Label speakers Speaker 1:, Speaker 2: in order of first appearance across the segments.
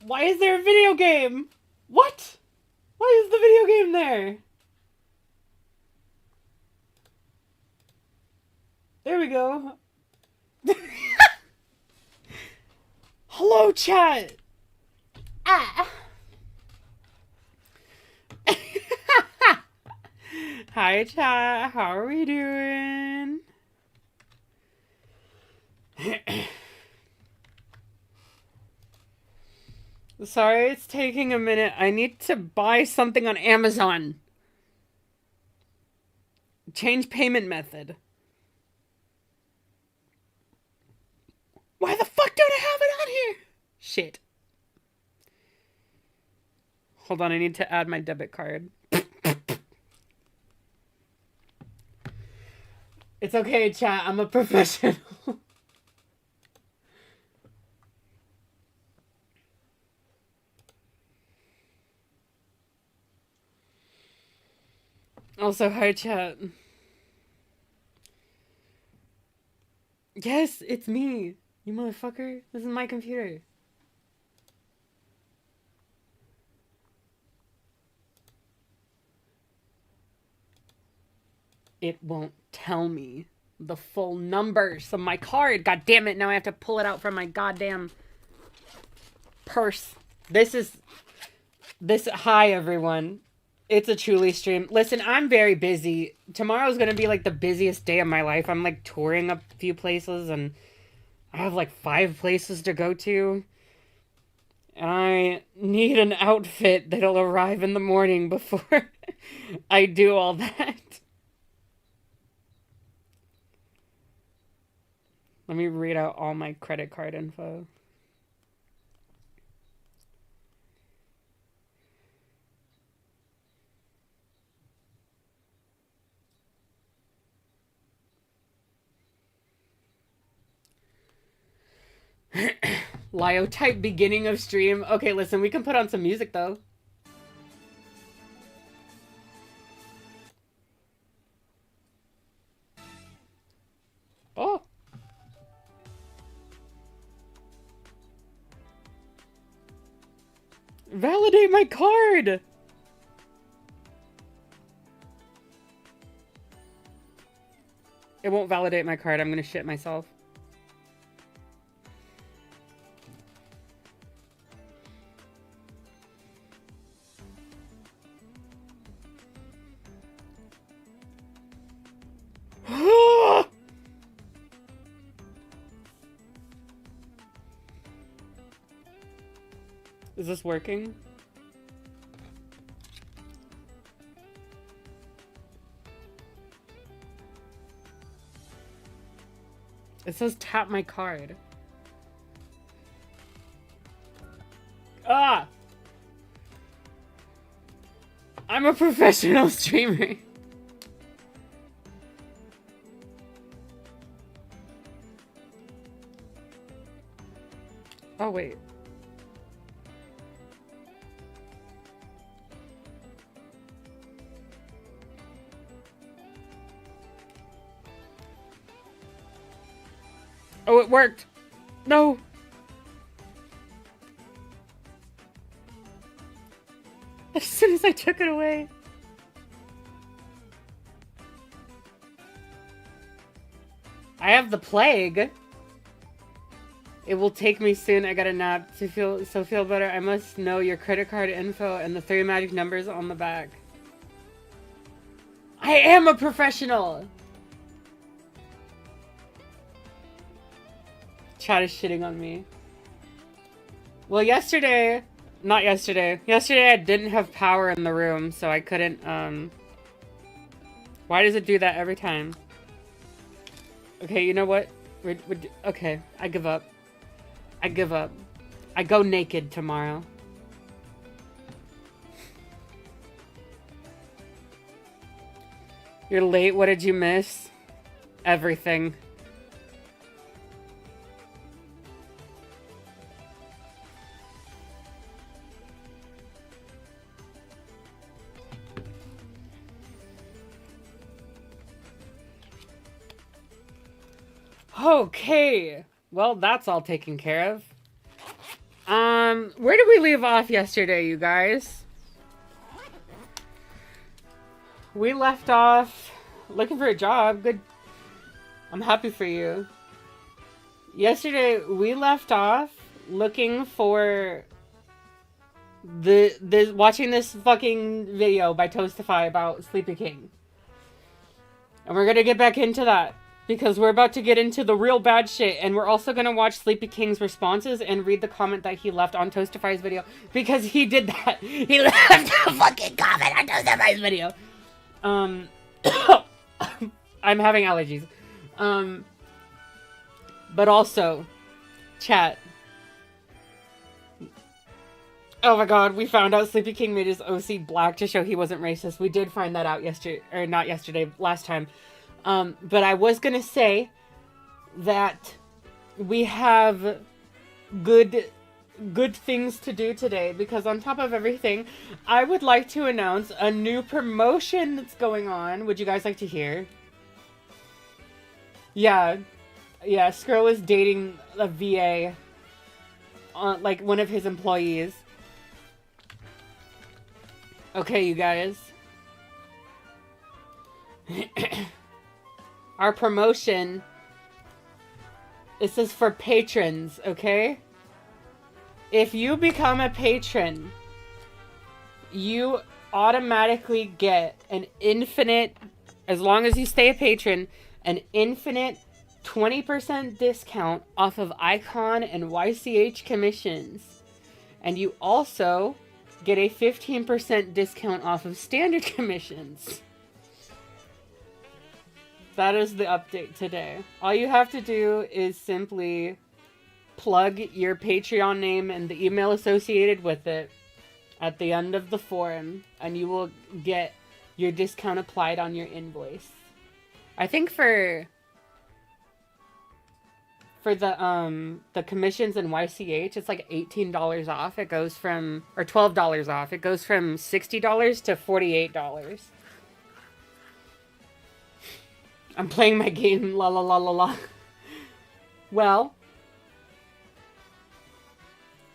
Speaker 1: Why is there a video game? What? Why is the video game there? There we go. Hello, chat. Ah. Hi, chat. How are we doing? Sorry, it's taking a minute. I need to buy something on Amazon. Change payment method. Why the fuck don't I have it on here? Shit. Hold on, I need to add my debit card. It's okay, chat. I'm a professional. Also, hi, chat. Yes, it's me. You motherfucker. This is my computer. It won't tell me the full numbers of my card. God damn it. Now I have to pull it out from my goddamn purse. Hi, everyone. It's a truly stream. Listen, I'm very busy. Tomorrow's going to be like the busiest day of my life. I'm like touring a few places and I have like 5 places to go to. And I need an outfit that'll arrive in the morning before I do all that. Let me read out all my credit card info. Lio type beginning of stream. Okay, listen, we can put on some music though. Oh. Validate my card. It won't validate my card. I'm gonna shit myself. Is this working? It says tap my card. Ah! I'm a professional streamer. Oh, wait. Oh, it worked. No. As soon as I took it away. I have the plague. It will take me soon. I got a nap to feel better. I must know your credit card info and the 3 magic numbers on the back. I am a professional. Chat is shitting on me. Well, yesterday I didn't have power in the room, so I couldn't, Why does it do that every time? Okay, you know what? Okay, I give up. I give up. I go naked tomorrow. You're late, what did you miss? Everything. Okay, well, that's all taken care of. Where did we leave off yesterday, you guys? We left off looking for a job. Good. I'm happy for you. Yesterday, we left off looking for watching this fucking video by Toastify about SleepyKinq. And we're gonna get back into that. Because we're about to get into the real bad shit. And we're also gonna watch SleepyKinq's responses and read the comment that he left on Toastify's video. Because he did that. He left a fucking comment on Toastify's video. I'm having allergies. But also, chat. Oh my god, we found out SleepyKinq made his OC black to show he wasn't racist. We did find that out yesterday, or not yesterday, last time. But I was gonna say that we have good things to do today, because on top of everything, I would like to announce a new promotion that's going on. Would you guys like to hear? Yeah, Skro is dating a VA, like one of his employees. Okay, you guys. Our promotion, this is for patrons, okay? If you become a patron, you automatically get an infinite, as long as you stay a patron, an infinite 20% discount off of Icon and YCH commissions. And you also get a 15% discount off of standard commissions. That is the update today. All you have to do is simply plug your Patreon name and the email associated with it at the end of the forum, and you will get your discount applied on your invoice. I think for the commissions in YCH, it's like $18 off. It goes from, or $12 off. It goes from $60 to $48. I'm playing my game, la la la la la. Well,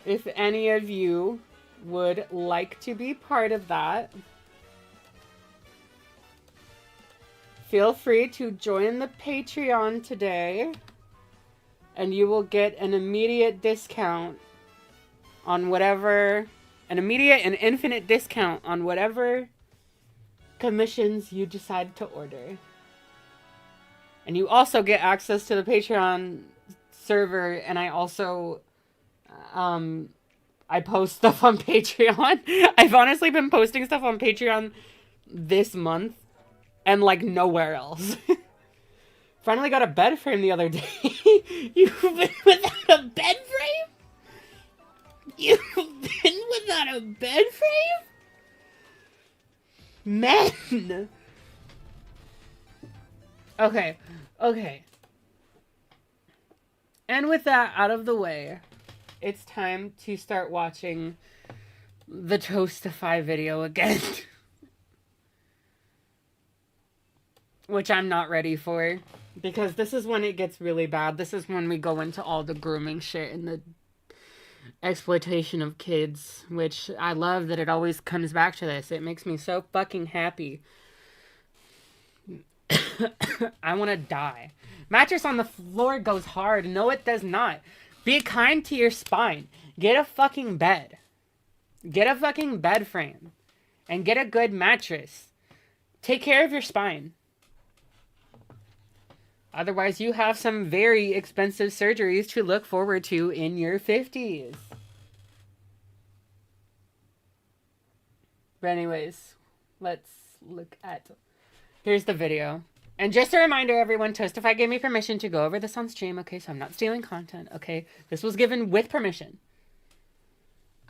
Speaker 1: if any of you would like to be part of that, feel free to join the Patreon today, and you will get an immediate discount on whatever, an immediate and infinite discount on whatever commissions you decide to order. And you also get access to the Patreon server, and I also, I post stuff on Patreon. I've honestly been posting stuff on Patreon this month, and like nowhere else. Finally got a bed frame the other day. You've been without a bed frame? You've been without a bed frame? Men! Okay. And with that out of the way, it's time to start watching the Toastify video again. Which I'm not ready for. Because this is when it gets really bad. This is when we go into all the grooming shit and the exploitation of kids. Which I love that it always comes back to this. It makes me so fucking happy. I want to die. Mattress on the floor goes hard. No, it does not. Be kind to your spine. Get a fucking bed. Get a fucking bed frame. And get a good mattress. Take care of your spine. Otherwise, you have some very expensive surgeries to look forward to in your 50s. But anyways, let's look at... Here's the video. And just a reminder, everyone, Toastify gave me permission to go over this on stream, okay? So I'm not stealing content, okay? This was given with permission.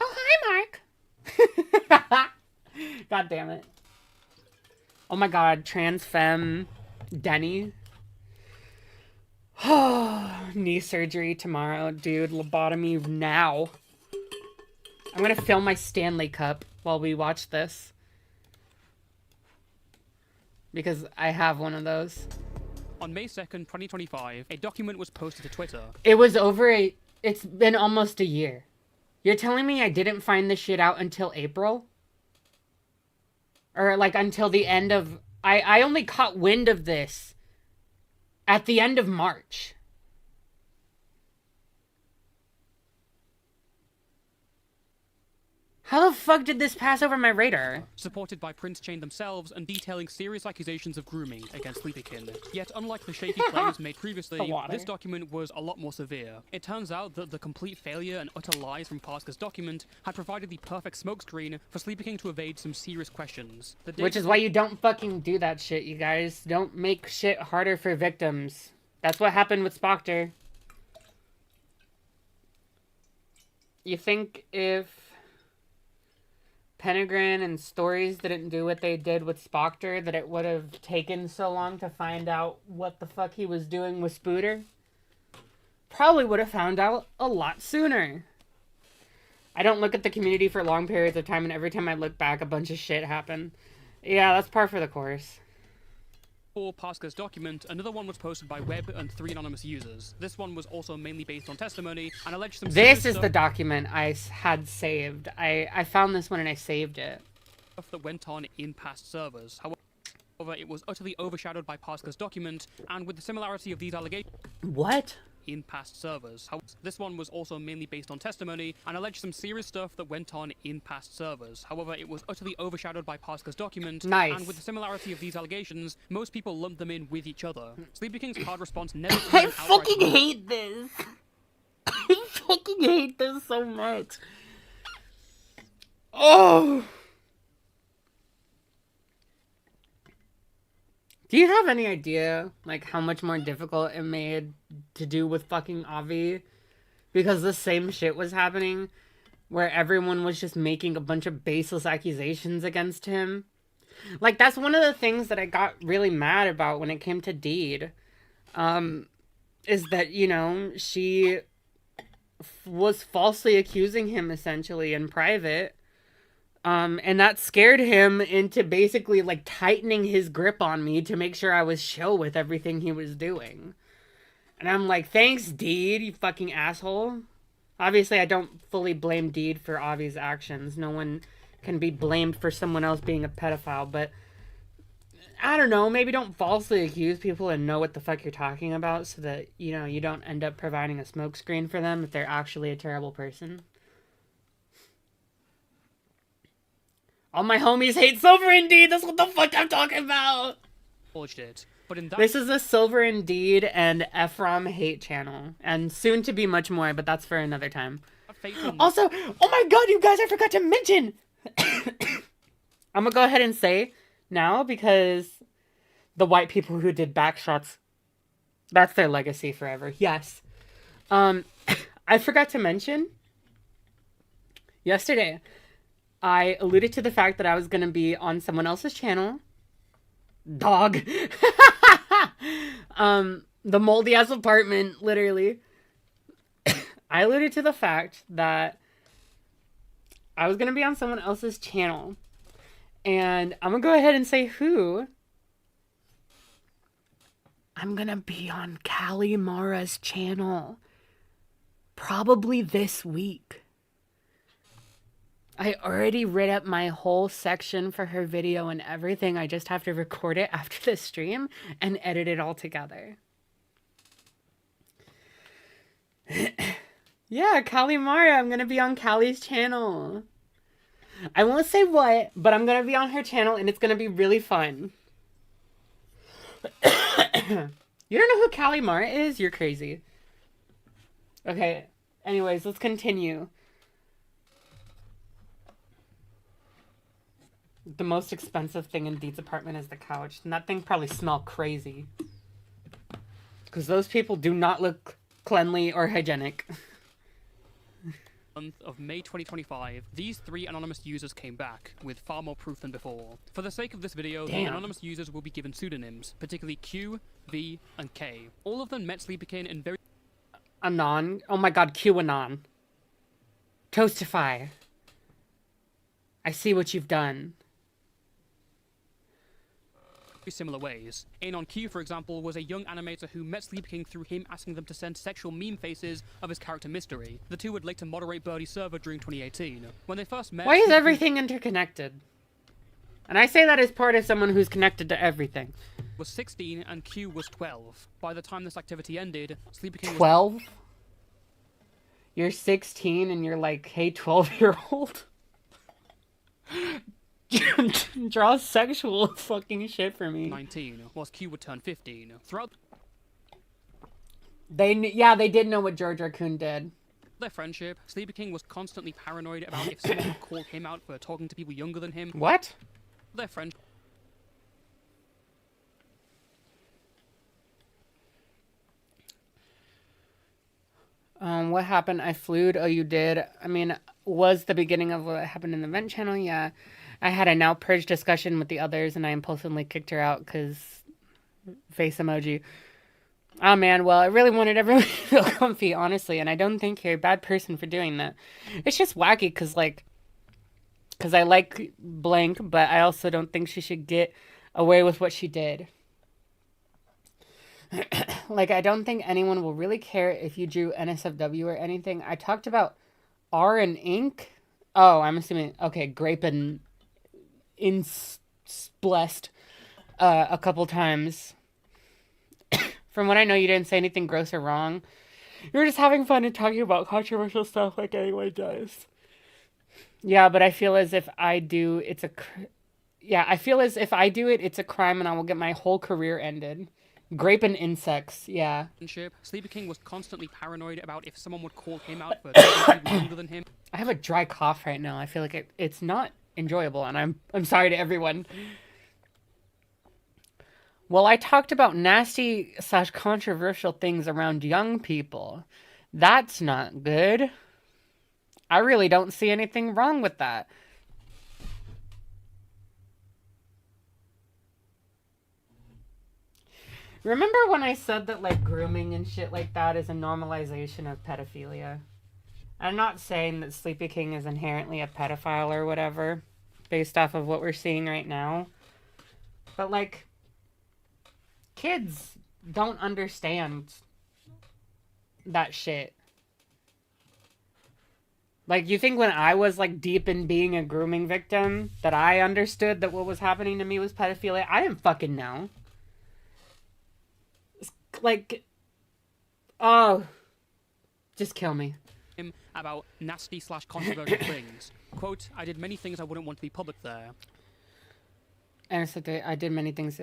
Speaker 1: Oh, hi, Mark! God damn it. Oh my god, trans femme Denny. Knee surgery tomorrow, dude. Lobotomy now. I'm gonna fill my Stanley cup while we watch this. Because I have one of those.
Speaker 2: On May 2nd, 2025, a document was posted to Twitter.
Speaker 1: It was over it's been almost a year. You're telling me I didn't find this shit out until April? Or, like, until the end of... I only caught wind of this at the end of March. How the fuck did this pass over my radar?
Speaker 2: Supported by Prince Chain themselves and detailing serious accusations of grooming against SleepyKinq. Yet, unlike the shaky claims made previously, this document was a lot more severe. It turns out that the complete failure and utter lies from Pasca's document had provided the perfect smokescreen for SleepyKinq to evade some serious questions.
Speaker 1: Which is why you don't fucking do that shit, you guys. Don't make shit harder for victims. That's what happened with Spoctor. You think if Penegrin and Stories didn't do what they did with Spoctor, that it would have taken so long to find out what the fuck he was doing with Spooter? Probably would have found out a lot sooner. I don't look at the community for long periods of time, and every time I look back, a bunch of shit happened. Yeah, that's par for the course.
Speaker 2: For Pasca's document, another one was posted by Webb and 3 anonymous users. This one was also mainly based on testimony and alleged some...
Speaker 1: This is the document I had saved. I found this one and I saved it.
Speaker 2: ...stuff that went on in past servers. However, it was utterly overshadowed by Pasca's document, and with the similarity of these allegations...
Speaker 1: What?
Speaker 2: ...in past servers. This one was also mainly based on testimony and alleged some serious stuff that went on in past servers. However, it was utterly overshadowed by Pasca's document.
Speaker 1: Nice.
Speaker 2: And with the similarity of these allegations, most people lumped them in with each other. SleepyKinq's hard response never...
Speaker 1: I fucking hate this. I fucking hate this so much. Oh. Do you have any idea, like, how much more difficult it made to do with fucking Avi? Because the same shit was happening, where everyone was just making a bunch of baseless accusations against him. Like, that's one of the things that I got really mad about when it came to Deed. Is that, you know, she was falsely accusing him, essentially, in private. And that scared him into basically, like, tightening his grip on me to make sure I was chill with everything he was doing. And I'm like, thanks, Deed, you fucking asshole. Obviously, I don't fully blame Deed for Avi's actions. No one can be blamed for someone else being a pedophile, but I don't know, maybe don't falsely accuse people and know what the fuck you're talking about so that, you know, you don't end up providing a smokescreen for them if they're actually a terrible person. All my homies hate Silver Indeed. That's what the fuck I'm talking about. This is a Silver Indeed and Ephraim hate channel. And soon to be much more, but that's for another time. Also, oh my god, you guys, I forgot to mention. I'm gonna go ahead and say now, because the white people who did backshots, that's their legacy forever. Yes. I forgot to mention yesterday, I alluded to the fact that I was going to be on someone else's channel. Dog. The moldy ass apartment, literally. I alluded to the fact that I was going to be on someone else's channel. And I'm going to go ahead and say who. I'm going to be on Callie Mara's channel. Probably this week. I already read up my whole section for her video and everything. I just have to record it after the stream and edit it all together. Yeah, Callie Mara. I'm going to be on Callie's channel. I won't say what, but I'm going to be on her channel and it's going to be really fun. You don't know who Callie Mara is? You're crazy. Okay, anyways, let's continue. The most expensive thing in Deed's apartment is the couch. And that thing probably smells crazy. Because those people do not look cleanly or hygienic.
Speaker 2: Month of May 2025, these 3 anonymous users came back with far more proof than before. For the sake of this video, the anonymous users will be given pseudonyms, particularly Q, V, and K. All of them met SleepyKinq in very...
Speaker 1: Anon? Oh my god, QAnon. Toastify. I see what you've done.
Speaker 2: similar ways. Anon Q, for example, was a young animator who met SleepyKinq through him asking them to send sexual meme faces of his character Mystery. The two would later moderate Birdie's server during 2018. When they first met...
Speaker 1: Why is everything interconnected? And I say that as part of someone who's connected to everything.
Speaker 2: ...was 16 and Q was 12. By the time this activity ended, SleepyKinq was...
Speaker 1: 12? You're 16 and you're like, hey, 12-year-old? Draw sexual fucking shit for me.
Speaker 2: 19, whilst Q would turn 15. Throughout
Speaker 1: they did know what George Raccoon did.
Speaker 2: their friendship, SleepyKinq was constantly paranoid about if someone would call him out for talking to people younger than him.
Speaker 1: What?
Speaker 2: Their friend...
Speaker 1: What happened? I flued. Oh, you did? I mean, was the beginning of what happened in the vent channel? Yeah. I had a now purge discussion with the others, and I impulsively kicked her out because face emoji. Oh, man. Well, I really wanted everyone to feel comfy, honestly, and I don't think you're a bad person for doing that. It's just wacky because I like blank, but I also don't think she should get away with what she did. Like, I don't think anyone will really care if you drew NSFW or anything. I talked about R and ink. Oh, I'm assuming, okay, grape and blessed a couple times. From what I know, you didn't say anything gross or wrong. You're just having fun and talking about controversial stuff like anyone does. Yeah, but I feel as if I do, it's a crime, and I will get my whole career ended. Grape and insects, yeah.
Speaker 2: SleepyKinq was constantly paranoid about if someone would call him out for talking younger than him.
Speaker 1: I have a dry cough right now. I feel like it's not enjoyable, and I'm sorry to everyone. Well, I talked about nasty/controversial things around young people. That's not good. I really don't see anything wrong with that. Remember when I said that, like, grooming and shit like that is a normalization of pedophilia? I'm not saying that SleepyKinq is inherently a pedophile or whatever, based off of what we're seeing right now. But, like, kids don't understand that shit. Like, you think when I was, like, deep in being a grooming victim, that I understood that what was happening to me was pedophilia? I didn't fucking know. Like, oh, just kill me.
Speaker 2: About nasty/controversial things. Quote, I did many things I wouldn't want to be public there.
Speaker 1: And I said I did many things.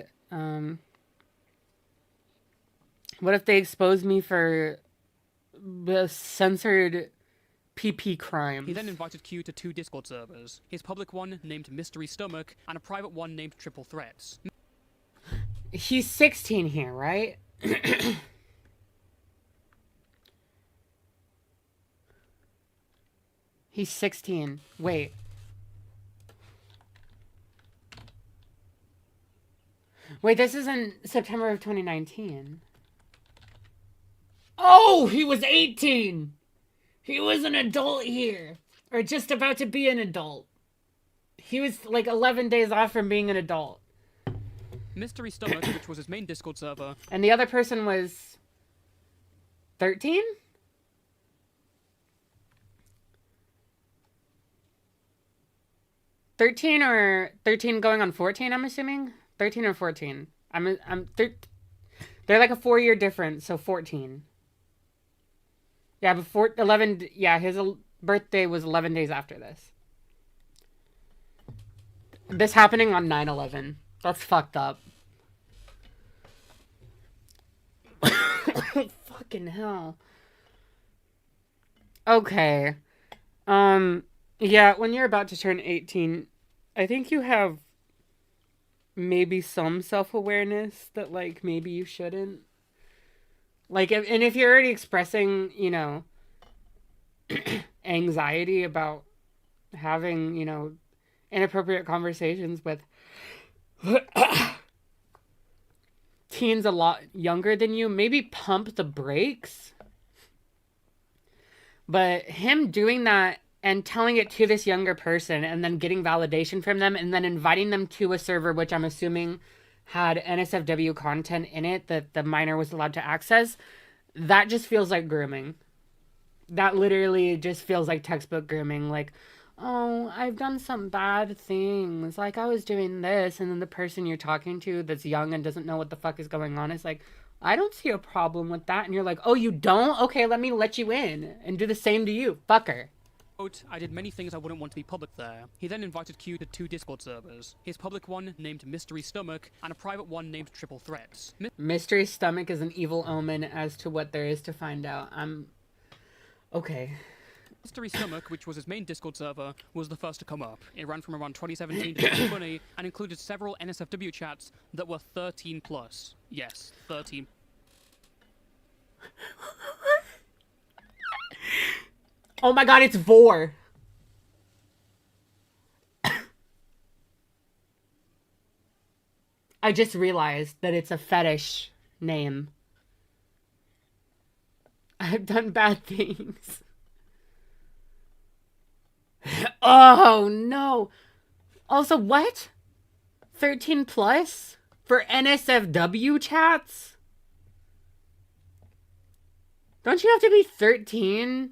Speaker 1: What if they expose me for the censored PP crimes?
Speaker 2: He then invited Q to 2 Discord servers. His public one, named Mystery Stomach, and a private one named Triple Threats.
Speaker 1: He's 16 here, right? He's 16. Wait. Wait, this is in September of 2019. Oh, he was 18! He was an adult here. Or just about to be an adult. He was like 11 days off from being an adult.
Speaker 2: Mystery Stomach, which was his main Discord server.
Speaker 1: And the other person was 13? or 13 going on 14, I'm assuming? 13 or 14. They're like a 4-year difference, so 14. Yeah, before 11, yeah, his birthday was 11 days after this. This happening on 9/11. That's fucked up. Fucking hell. Okay. Yeah, when you're about to turn 18, I think you have maybe some self-awareness that, like, maybe you shouldn't. Like, and if you're already expressing, you know, anxiety about having, you know, inappropriate conversations with teens a lot younger than you, maybe pump the brakes. But him doing that and telling it to this younger person and then getting validation from them and then inviting them to a server, which I'm assuming had NSFW content in it that the minor was allowed to access, that just feels like grooming. That literally just feels like textbook grooming. Like, oh, I've done some bad things. Like, I was doing this. And then the person you're talking to that's young and doesn't know what the fuck is going on is like, I don't see a problem with that. And you're like, oh, you don't? Okay, let me let you in and do the same to you, fucker.
Speaker 2: I did many things I wouldn't want to be public there. He then invited Q to 2 Discord servers. His public one, named Mystery Stomach, and a private one named Triple Threats.
Speaker 1: Mystery Stomach is an evil omen as to what there is to find out. Okay.
Speaker 2: Mystery Stomach, which was his main Discord server, was the first to come up. It ran from around 2017 to 2020 and included several NSFW chats that were 13 plus. Yes, 13.
Speaker 1: Oh my god, it's Vor. I just realized that it's a fetish name. I've done bad things. Oh no. Also, what? 13 plus? For NSFW chats? Don't you have to be 13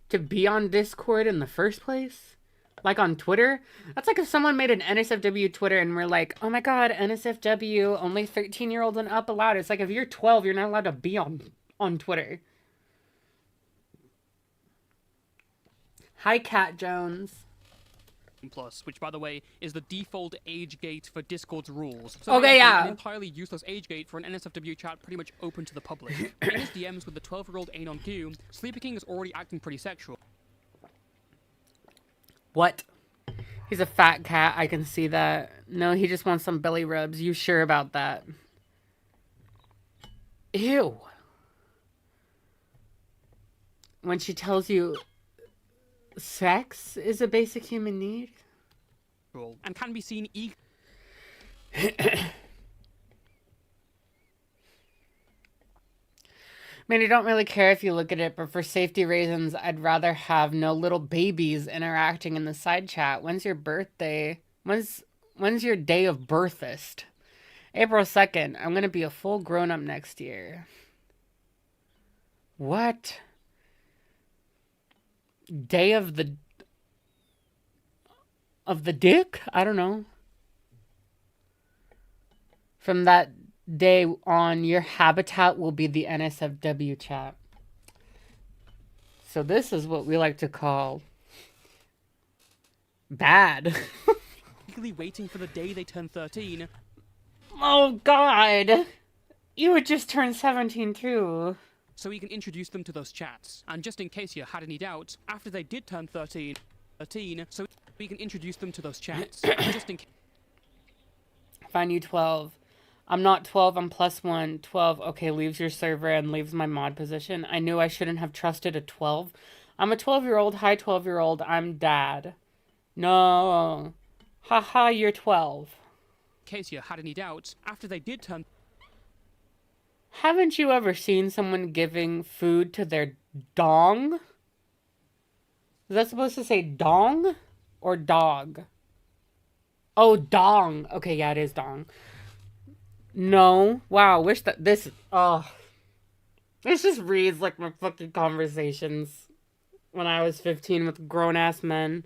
Speaker 1: to be on Discord in the first place? Like on Twitter? That's like if someone made an NSFW Twitter and we're like, oh my god, NSFW, only 13-year-olds and up allowed. It's like if you're 12, you're not allowed to be on Twitter. Hi, Cat Jones.
Speaker 2: Plus, which by the way is the default age gate for Discord's rules.
Speaker 1: So okay, yeah.
Speaker 2: An entirely useless age gate for an NSFW chat pretty much open to the public. In his DMs with the 12-year-old Anon Q, SleepyKinq is already acting pretty sexual.
Speaker 1: What? He's a fat cat, I can see that. No, he just wants some belly rubs. You sure about that? Ew. When she tells you sex is a basic human need?
Speaker 2: And can be seen
Speaker 1: I mean, I don't really care if you look at it, but for safety reasons, I'd rather have no little babies interacting in the side chat. When's your birthday? When's your day of birthest? April 2nd. I'm gonna be a full grown-up next year. What? Day of the dick? I don't know. From that day on, your habitat will be the NSFW chat. So this is what we like to call bad.
Speaker 2: eagerly waiting for the day they turn 13.
Speaker 1: Oh god! You would just turn 17 too.
Speaker 2: So we can introduce them to those chats. And just in case you had any doubts, after they did turn 13, so we can introduce them to those chats. Just in case.
Speaker 1: Find you 12. I'm not 12, I'm +1. 12, okay, leaves your server and leaves my mod position. I knew I shouldn't have trusted a 12. I'm a 12-year-old. Hi, 12-year-old. I'm dad. No. Haha, you're 12.
Speaker 2: In case you had any doubts, after they did turn...
Speaker 1: Haven't you ever seen someone giving food to their dong? Is that supposed to say dong or dog? Oh, dong. Okay, yeah, it is dong. No. Wow, wish that this... Oh. This just reads like my fucking conversations when I was 15 with grown-ass men.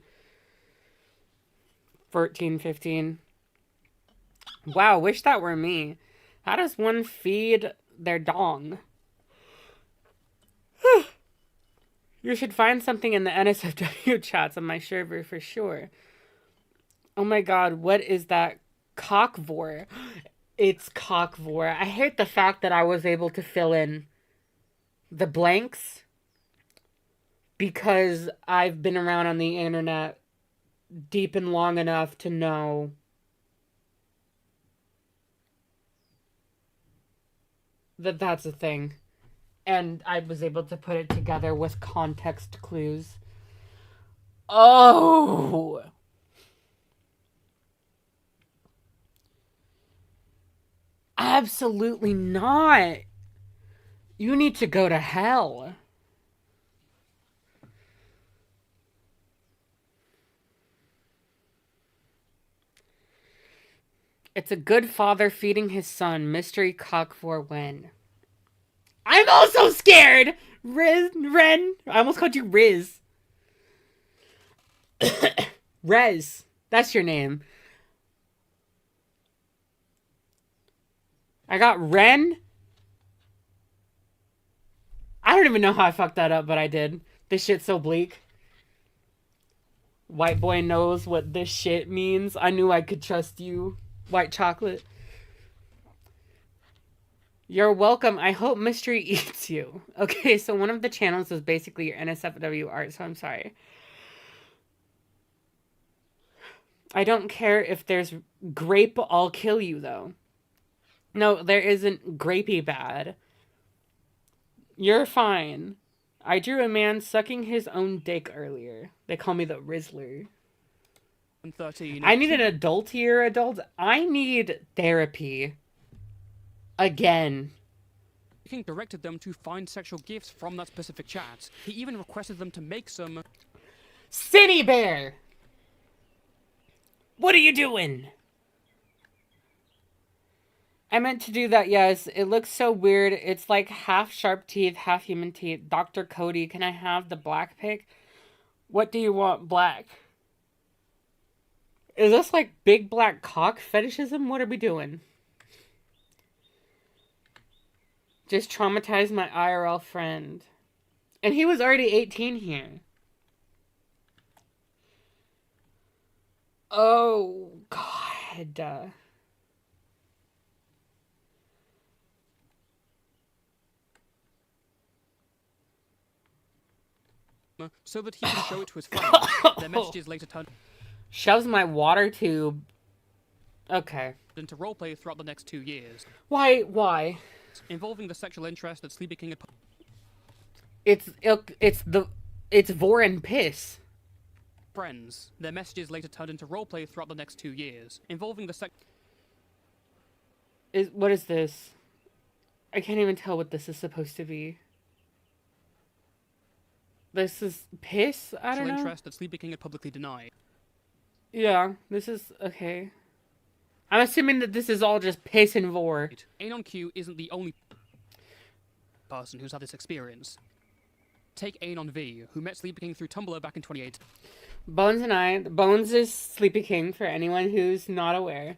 Speaker 1: 14, 15. Wow, wish that were me. How does one feed their dong? You should find something in the NSFW chats on my server for sure. Oh my god, what is that? Cockvore. It's Cockvore. I hate the fact that I was able to fill in the blanks because I've been around on the internet deep and long enough to know that that's a thing. And I was able to put it together with context clues. Oh! Absolutely not. You need to go to hell. It's a good father feeding his son. Mystery cock for when. I'm also scared! Ren. I almost called you Riz. Rez. That's your name. I got Ren. I don't even know how I fucked that up, but I did. This shit's so bleak. White boy knows what this shit means. I knew I could trust you. White chocolate. You're welcome. I hope Mystery eats you. Okay, so one of the channels was basically your NSFW art, so I'm sorry. I don't care if there's grape, I'll kill you, though. No, there isn't grapey bad. You're fine. I drew a man sucking his own dick earlier. They call me the Rizzler.
Speaker 2: 13.
Speaker 1: I need an adult here, adult. I need therapy. Again.
Speaker 2: SleepyKinq directed them to find sexual gifts from that specific chat. He even requested them to make some...
Speaker 1: City Bear! What are you doing? I meant to do that, yes. It looks so weird. It's like half sharp teeth, half human teeth. Dr. Cody, can I have the black pic? What do you want, black? Is this like big black cock fetishism? What are we doing? Just traumatized my IRL friend. And he was already 18 here. Oh, God.
Speaker 2: So that he can show it to his friends. Their messages later turned...
Speaker 1: Shoves my water tube. Okay.
Speaker 2: ...into roleplay throughout the next 2 years.
Speaker 1: Why?
Speaker 2: Involving the sexual interest that SleepyKinq had...
Speaker 1: It's vor and piss.
Speaker 2: Friends. Their messages later turned into roleplay throughout the next 2 years. Involving the
Speaker 1: What is this? I can't even tell what this is supposed to be. This is piss? I don't know.
Speaker 2: Interest that SleepyKinq had publicly denied.
Speaker 1: Yeah, this is... Okay. I'm assuming that this is all just piss and vor.
Speaker 2: Anon Q isn't the only person who's had this experience. Take Anon V, who met SleepyKinq through Tumblr back in 2018.
Speaker 1: Bones is SleepyKinq, for anyone who's not aware.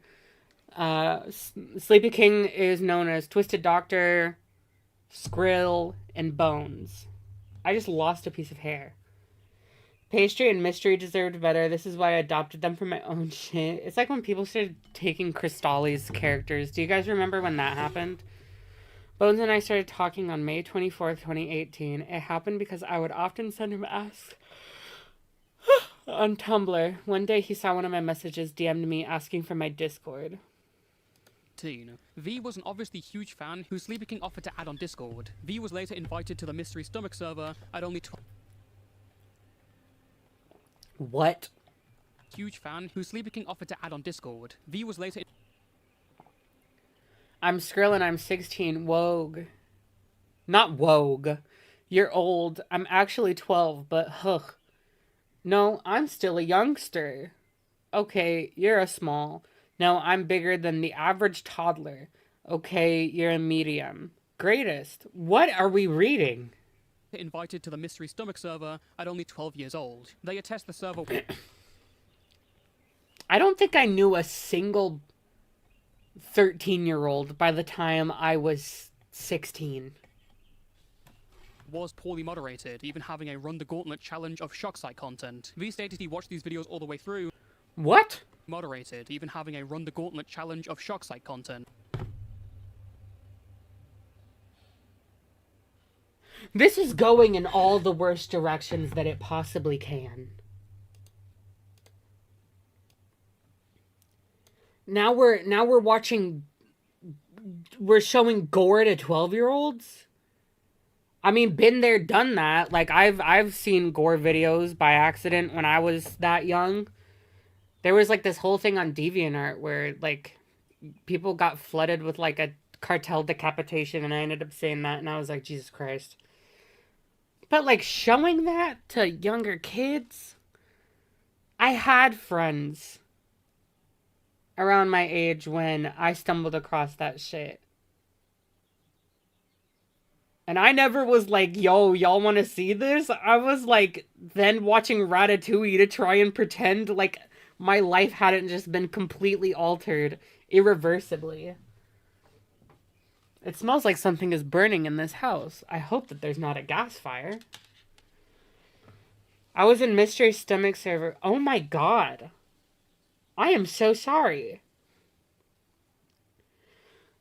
Speaker 1: SleepyKinq is known as Twisted Doctor, Skrill, and Bones. I just lost a piece of hair. Pastry and Mystery deserved better. This is why I adopted them for my own shit. It's like when people started taking Crystalli's characters. Do you guys remember when that happened? Bones and I started talking on May 24th, 2018. It happened because I would often send him asks on Tumblr. One day he saw one of my messages, DM'd me asking for my Discord.
Speaker 2: V was an obviously huge fan who SleepyKinq offered to add on Discord. V was later invited to the Mystery Stomach server at only 12.
Speaker 1: What?
Speaker 2: Huge fan who SleepyKinq offered to add on Discord. V was later...
Speaker 1: I'm Skrill and I'm 16. Wogue. Not Wogue. You're old. I'm actually 12, but huh. No, I'm still a youngster. Okay, you're a small. No, I'm bigger than the average toddler. Okay, you're a medium. Greatest. What are we reading?
Speaker 2: Invited to the Mystery Stomach server at only 12 years old. They attest the server...
Speaker 1: I don't think I knew a single 13-year-old by the time I was 16.
Speaker 2: Was poorly moderated, even having a run the gauntlet challenge of shock site content. V stated he watched these videos all the way through.
Speaker 1: What?
Speaker 2: Moderated, even having a run the gauntlet challenge of shock site content.
Speaker 1: This is going in all the worst directions that it possibly can. Now we're watching... We're showing gore to 12-year-olds? I mean, been there, done that. Like, I've seen gore videos by accident when I was that young. There was, like, this whole thing on DeviantArt where, like, people got flooded with, like, a cartel decapitation, and I ended up saying that, and I was like, Jesus Christ. But, like, showing that to younger kids? I had friends around my age when I stumbled across that shit. And I never was like, yo, y'all want to see this? I was like, then watching Ratatouille to try and pretend like my life hadn't just been completely altered irreversibly. It smells like something is burning in this house. I hope that there's not a gas fire. I was in Mystery Stomach Server. Oh my god. I am so sorry.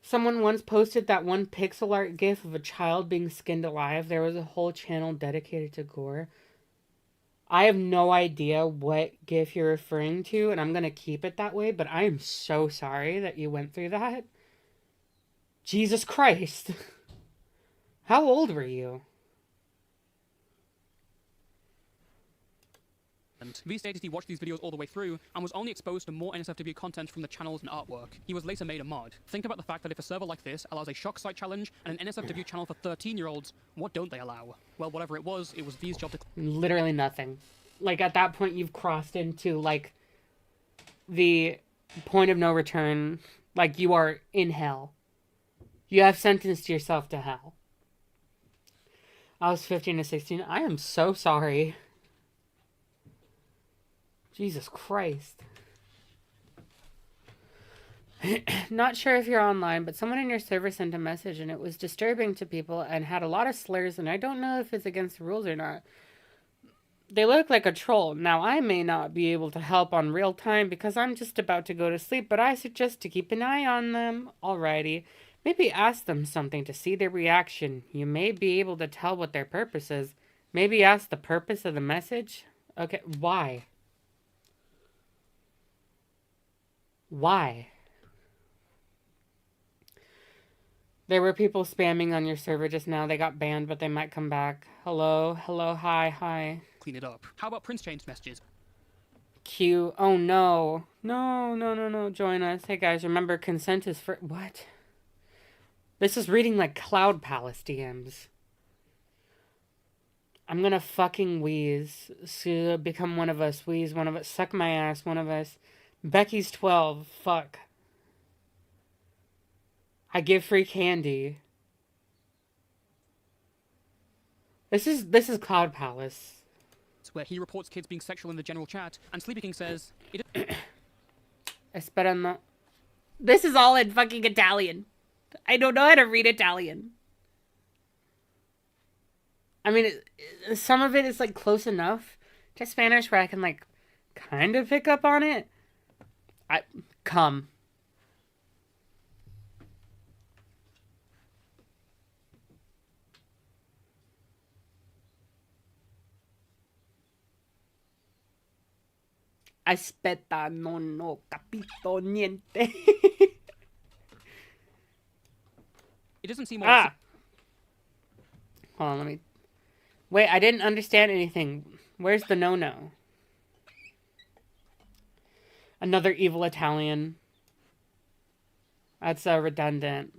Speaker 1: Someone once posted that one pixel art gif of a child being skinned alive. There was a whole channel dedicated to gore. I have no idea what gif you're referring to, and I'm going to keep it that way, but I am so sorry that you went through that. Jesus Christ. How old were you?
Speaker 2: V stated he watched these videos all the way through and was only exposed to more NSFW content from the channels and artwork. He was later made a mod. Think about the fact that if a server like this allows a shock site challenge and an NSFW channel for 13-year-olds, what don't they allow? Well, whatever it was V's job to...
Speaker 1: Literally nothing. Like, at that point, you've crossed into, like, the point of no return. Like, you are in hell. You have sentenced yourself to hell. I was 15 to 16. I am so sorry. Jesus Christ. Not sure if you're online, but someone in your server sent a message and it was disturbing to people and had a lot of slurs, and I don't know if it's against the rules or not. They look like a troll. Now, I may not be able to help on real time because I'm just about to go to sleep, but I suggest to keep an eye on them. Alrighty. Maybe ask them something to see their reaction. You may be able to tell what their purpose is. Maybe ask the purpose of the message? Okay, why? Why? There were people spamming on your server just now. They got banned, but they might come back. Hello, hello, hi, hi.
Speaker 2: Clean it up. How about Prince changed messages?
Speaker 1: Q. Oh no. No, no, no, no. Join us. Hey guys, remember consent is for... What? This is reading like Cloud Palace DMs. I'm gonna fucking wheeze. So become one of us. Wheeze one of us. Suck my ass, one of us. Becky's 12. Fuck. I give free candy. This is Cloud Palace.
Speaker 2: Where he reports kids being sexual in the general chat, and SleepyKinq says...
Speaker 1: Espera no... This is all in fucking Italian. I don't know how to read Italian. I mean, some of it is, like, close enough to Spanish where I can, like, kind of pick up on it. Come. Aspetta, non ho capito niente.
Speaker 2: It doesn't seem...
Speaker 1: Hold on, let me... Wait, I didn't understand anything. Where's the no-no? Another evil Italian. That's redundant.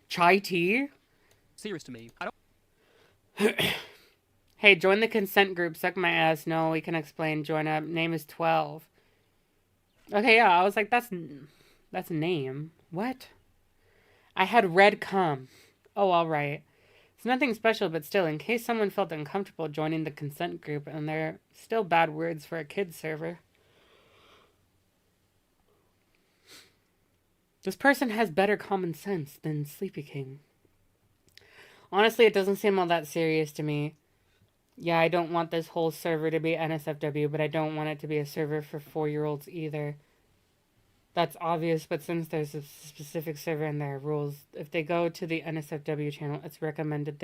Speaker 1: Chai tea?
Speaker 2: Serious to me. I don't...
Speaker 1: Hey, join the consent group. Suck my ass. No, we can explain. Join up. Name is 12. Okay, yeah, I was like, that's a name. What? I had red cum. Oh, alright. It's nothing special, but still, in case someone felt uncomfortable joining the consent group, and they're still bad words for a kid's server. This person has better common sense than SleepyKinq. Honestly, it doesn't seem all that serious to me. Yeah, I don't want this whole server to be NSFW, but I don't want it to be a server for 4-year-olds either. That's obvious, but since there's a specific server and there are rules, if they go to the NSFW channel, it's recommended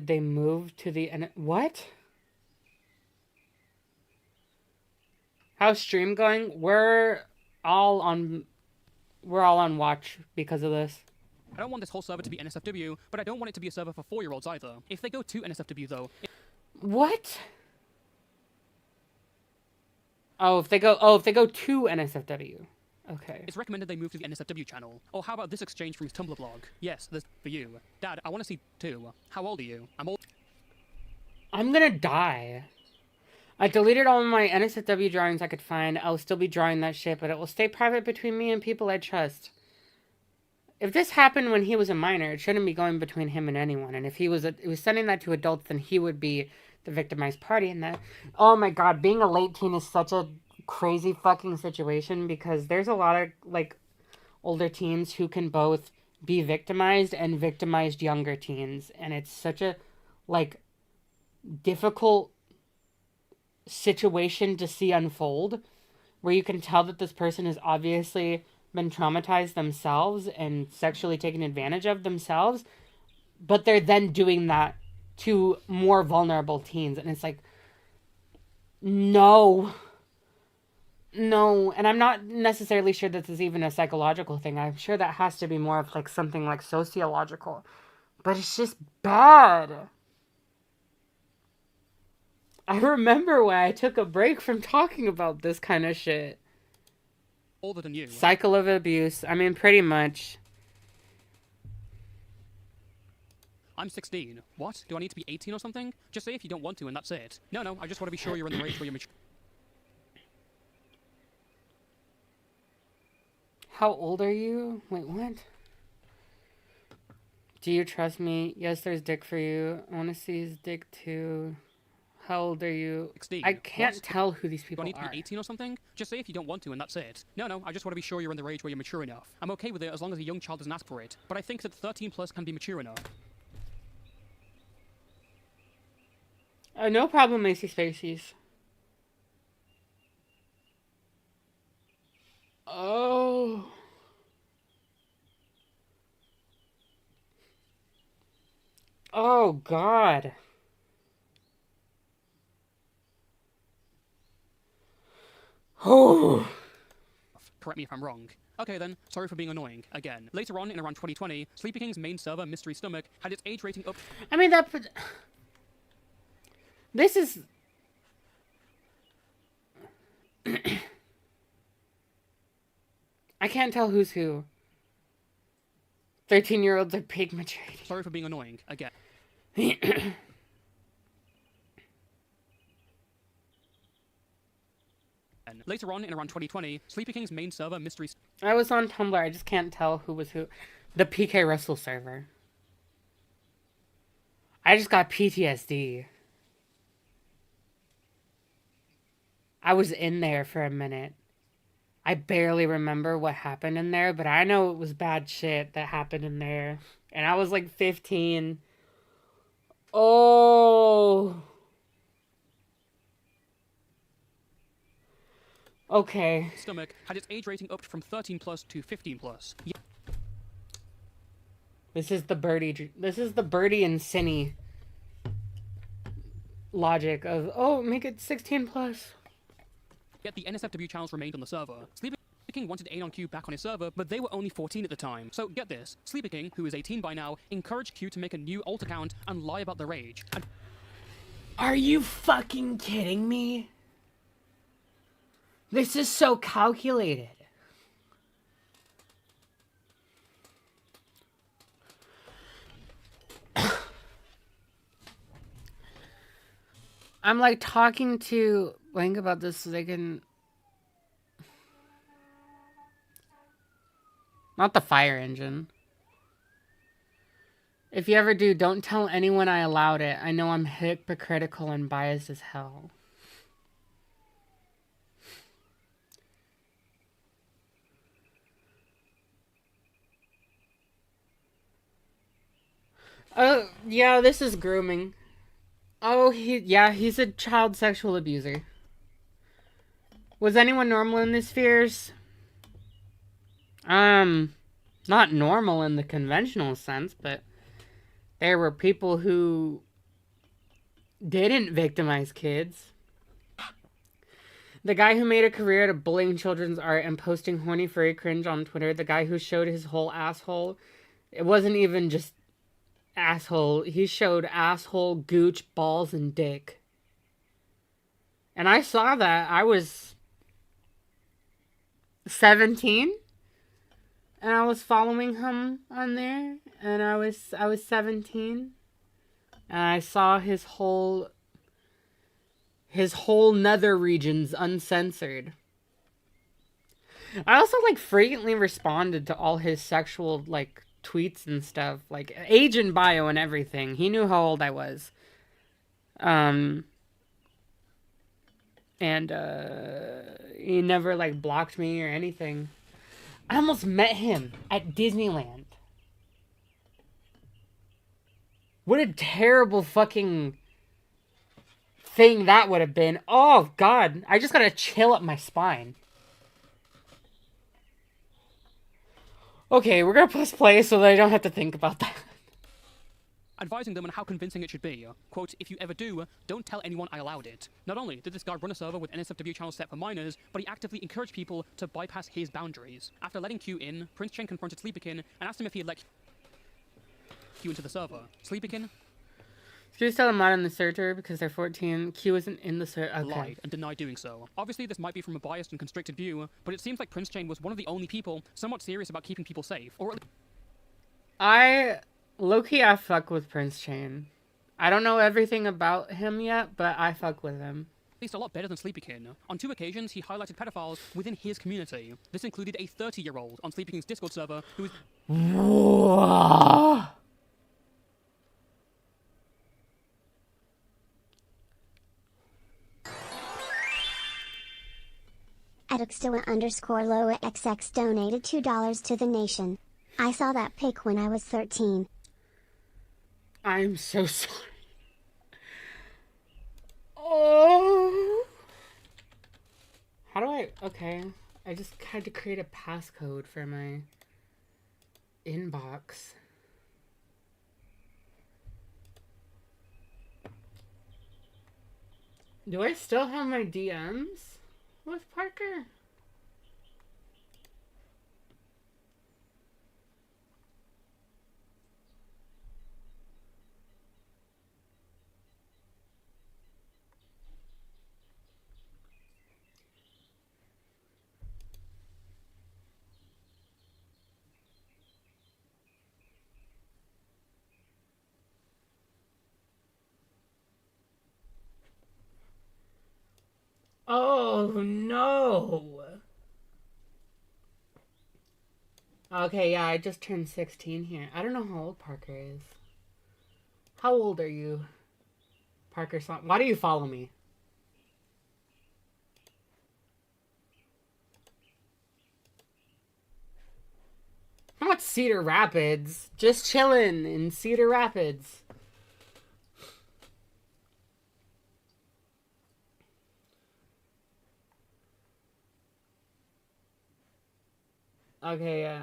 Speaker 1: they move to the What? How's stream going? We're all on watch because of this.
Speaker 2: I don't want this whole server to be NSFW, but I don't want it to be a server for 4-year-olds either. If they go to NSFW, though...
Speaker 1: What? If they go to NSFW. Okay.
Speaker 2: It's recommended they move to the NSFW channel. Or how about this exchange from his Tumblr blog? Yes, this for you. Dad, I want to see too. How old are you? I'm old.
Speaker 1: I'm gonna die. I deleted all of my NSFW drawings I could find. I'll still be drawing that shit, but it will stay private between me and people I trust. If this happened when he was a minor, it shouldn't be going between him and anyone. And if he was sending that to adults, then he would be the victimized party in that. Oh my god, being a late teen is such a crazy fucking situation because there's a lot of like older teens who can both be victimized and victimized younger teens, and it's such a like difficult situation to see unfold where you can tell that this person has obviously been traumatized themselves and sexually taken advantage of themselves, but they're then doing that to more vulnerable teens, and it's like no, and I'm not necessarily sure this is even a psychological thing. I'm sure that has to be more of like something like sociological, but it's just bad. I remember when I took a break from talking about this kind of shit.
Speaker 2: Older than you.
Speaker 1: Cycle of abuse. I mean, pretty much.
Speaker 2: I'm 16. What? Do I need to be 18 or something? Just say if you don't want to and that's it. No, I just want to be sure you're in the range where you're mature.
Speaker 1: How old are you? Wait, what? Do you trust me? Yes, there's dick for you. I want to see his dick too. How old are you?
Speaker 2: 16.
Speaker 1: I can't
Speaker 2: What?
Speaker 1: tell who these people
Speaker 2: Do I need to
Speaker 1: are.
Speaker 2: be 18 or something? Just say if you don't want to and that's it. No, I just want to be sure you're in the range where you're mature enough. I'm okay with it as long as a young child doesn't ask for it. But I think that 13 plus can be mature enough.
Speaker 1: No problem, Macy Spacies. Oh. Oh, God. Oh.
Speaker 2: Correct me if I'm wrong. Okay then, sorry for being annoying, again. Later on, in around 2020, SleepyKinq's main server, Mystery Stomach, had its age rating up...
Speaker 1: I mean, this is... I can't tell who's who. 13-year-olds are peak maturity.
Speaker 2: Sorry for being annoying, again. Later on, in around 2020, SleepyKinq's main server, Mystery...
Speaker 1: I was on Tumblr, I just can't tell who was who. The PK Russell server. I just got PTSD. I was in there for a minute. I barely remember what happened in there, but I know it was bad shit that happened in there. And I was like 15. Oh. Okay.
Speaker 2: Stomach had its age rating upped from 13 plus to 15 plus.
Speaker 1: This is the Birdie and Cinny logic of, oh, make it 16 plus.
Speaker 2: Yet the NSFW channels remained on the server. SleepyKinq wanted Anon-Q back on his server, but they were only 14 at the time. So get this, SleepyKinq, who is 18 by now, encouraged Q to make a new alt account and lie about their age. And
Speaker 1: are you fucking kidding me? This is so calculated. I'm like talking to Blank about this so they can... Not the fire engine. If you ever do, don't tell anyone I allowed it. I know I'm hypocritical and biased as hell. Oh, yeah, this is grooming. Oh, he's a child sexual abuser. Was anyone normal in these spheres? Not normal in the conventional sense, but there were people who didn't victimize kids. The guy who made a career out of bullying children's art and posting horny furry cringe on Twitter, the guy who showed his whole asshole, it wasn't even just asshole, he showed asshole, gooch, balls, and dick. And I saw that. I was 17, and I was following him on there, and I was 17, and I saw his His whole nether region's uncensored. I also, like, frequently responded to all his sexual, like, tweets and stuff. Like, age and bio and everything. He knew how old I was. And, he never, like, blocked me or anything. I almost met him at Disneyland. What a terrible fucking thing that would have been. Oh, God. I just gotta chill up my spine. Okay, we're gonna press play so that I don't have to think about that.
Speaker 2: Advising them on how convincing it should be. Quote, if you ever do, don't tell anyone I allowed it. Not only did this guy run a server with NSFW channels set for minors, but he actively encouraged people to bypass his boundaries. After letting Q in, Prince Chen confronted SleepyKinq and asked him if he'd let Q into the server. SleepyKinq
Speaker 1: Q's still not in the server because they're 14. Q isn't in the server. Okay.
Speaker 2: lied and denied doing so. Obviously, this might be from a biased and constricted view, but it seems like Prince Chen was one of the only people somewhat serious about keeping people safe, or at
Speaker 1: Low-key, I fuck with Prince Chain. I don't know everything about him yet, but I fuck with him.
Speaker 2: least a lot better than SleepyKinq. On 2 occasions, he highlighted pedophiles within his community. This included a 30-year-old on SleepyKinq's Discord server who was...
Speaker 3: Adixtoa_Loa XX donated $2 to the nation. I saw that pic when I was 13.
Speaker 1: I'm so sorry. Oh. How do I... Okay. I just had to create a passcode for my inbox. Do I still have my DMs with Parker? Oh, no. Okay, yeah, I just turned 16 here. I don't know how old Parker is. How old are you, Parker? Why do you follow me? I'm at Cedar Rapids. Just chilling in Cedar Rapids. Okay, yeah.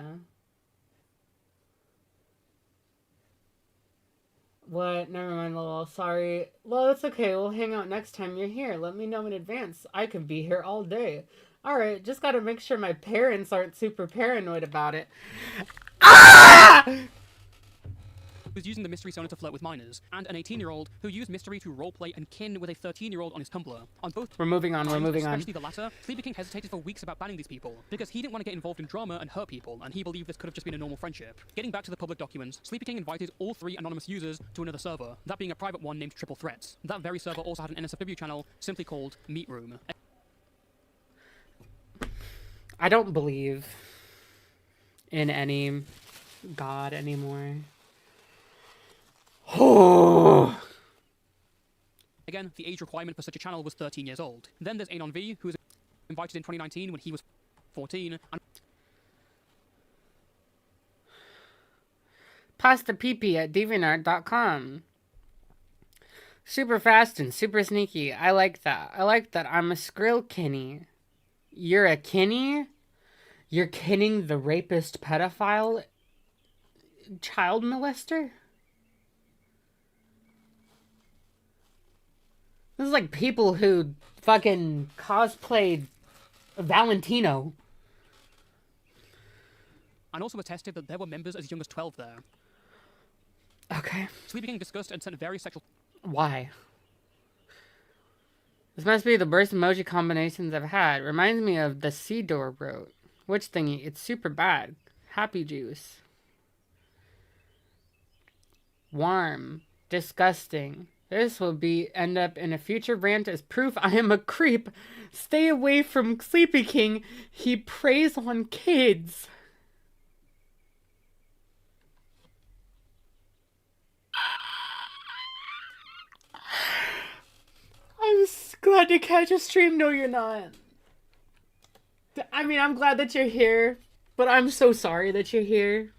Speaker 1: What? Never mind, Lol. Sorry. Well, it's okay. We'll hang out next time you're here. Let me know in advance. I could be here all day. Alright, just gotta make sure my parents aren't super paranoid about it. Ah!
Speaker 2: was using the mystery persona to flirt with minors, and an 18-year-old who used mystery to roleplay and kin with a 13-year-old on his Tumblr. On both
Speaker 1: we're moving on,
Speaker 2: especially the latter, SleepyKinq hesitated for weeks about banning these people, because he didn't want to get involved in drama and hurt people, and he believed this could have just been a normal friendship. Getting back to the public documents, SleepyKinq invited all 3 anonymous users to another server, that being a private one named Triple Threats. That very server also had an NSFW channel, simply called Meat Room.
Speaker 1: I don't believe in any god anymore. Oh.
Speaker 2: Again, the age requirement for such a channel was 13 years old. Then there's Anon V, who was invited in 2019 when he was 14. And
Speaker 1: Pasta Pee at DeviantArt.com. Super fast and super sneaky. I like that. I like that. I'm a Skrill Kinney. You're a Kinney? You're kinning the rapist pedophile child molester? This is like people who fucking cosplayed Valentino.
Speaker 2: and also attested that there were members as young as 12 there.
Speaker 1: Okay.
Speaker 2: SleepyKinq discussed and sent various sexual...
Speaker 1: Why? This must be the worst emoji combinations I've had. Reminds me of the Sea Door wrote. Which thingy? It's super bad. Happy juice. Warm. Disgusting. This will end up in a future rant as proof I am a creep. Stay away from SleepyKinq. He preys on kids. I'm glad to catch a stream. No, you're not. I mean, I'm glad that you're here, but I'm so sorry that you're here.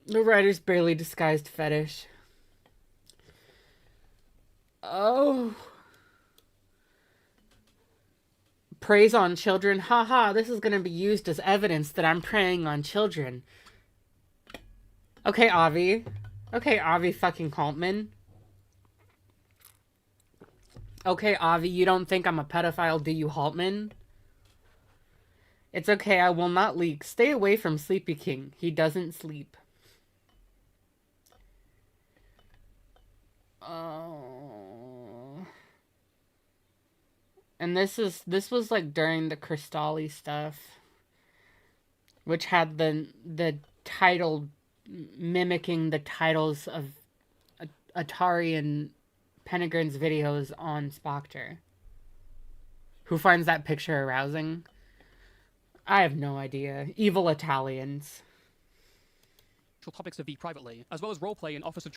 Speaker 1: The writer's barely disguised fetish. Oh. Preys on children. Haha, this is gonna be used as evidence that I'm preying on children. Okay, Avi. Okay, Avi fucking Haltman. Okay, Avi, you don't think I'm a pedophile, do you, Haltman? It's okay, I will not leak. Stay away from SleepyKinq. He doesn't sleep. Oh. And this was like during the Cristalli stuff, which had the title mimicking the titles of Atari and Penegrin's videos on Spoctor. Who finds that picture arousing? I have no idea. Evil Italians.
Speaker 2: Topics of V privately, as well as roleplay in Officer.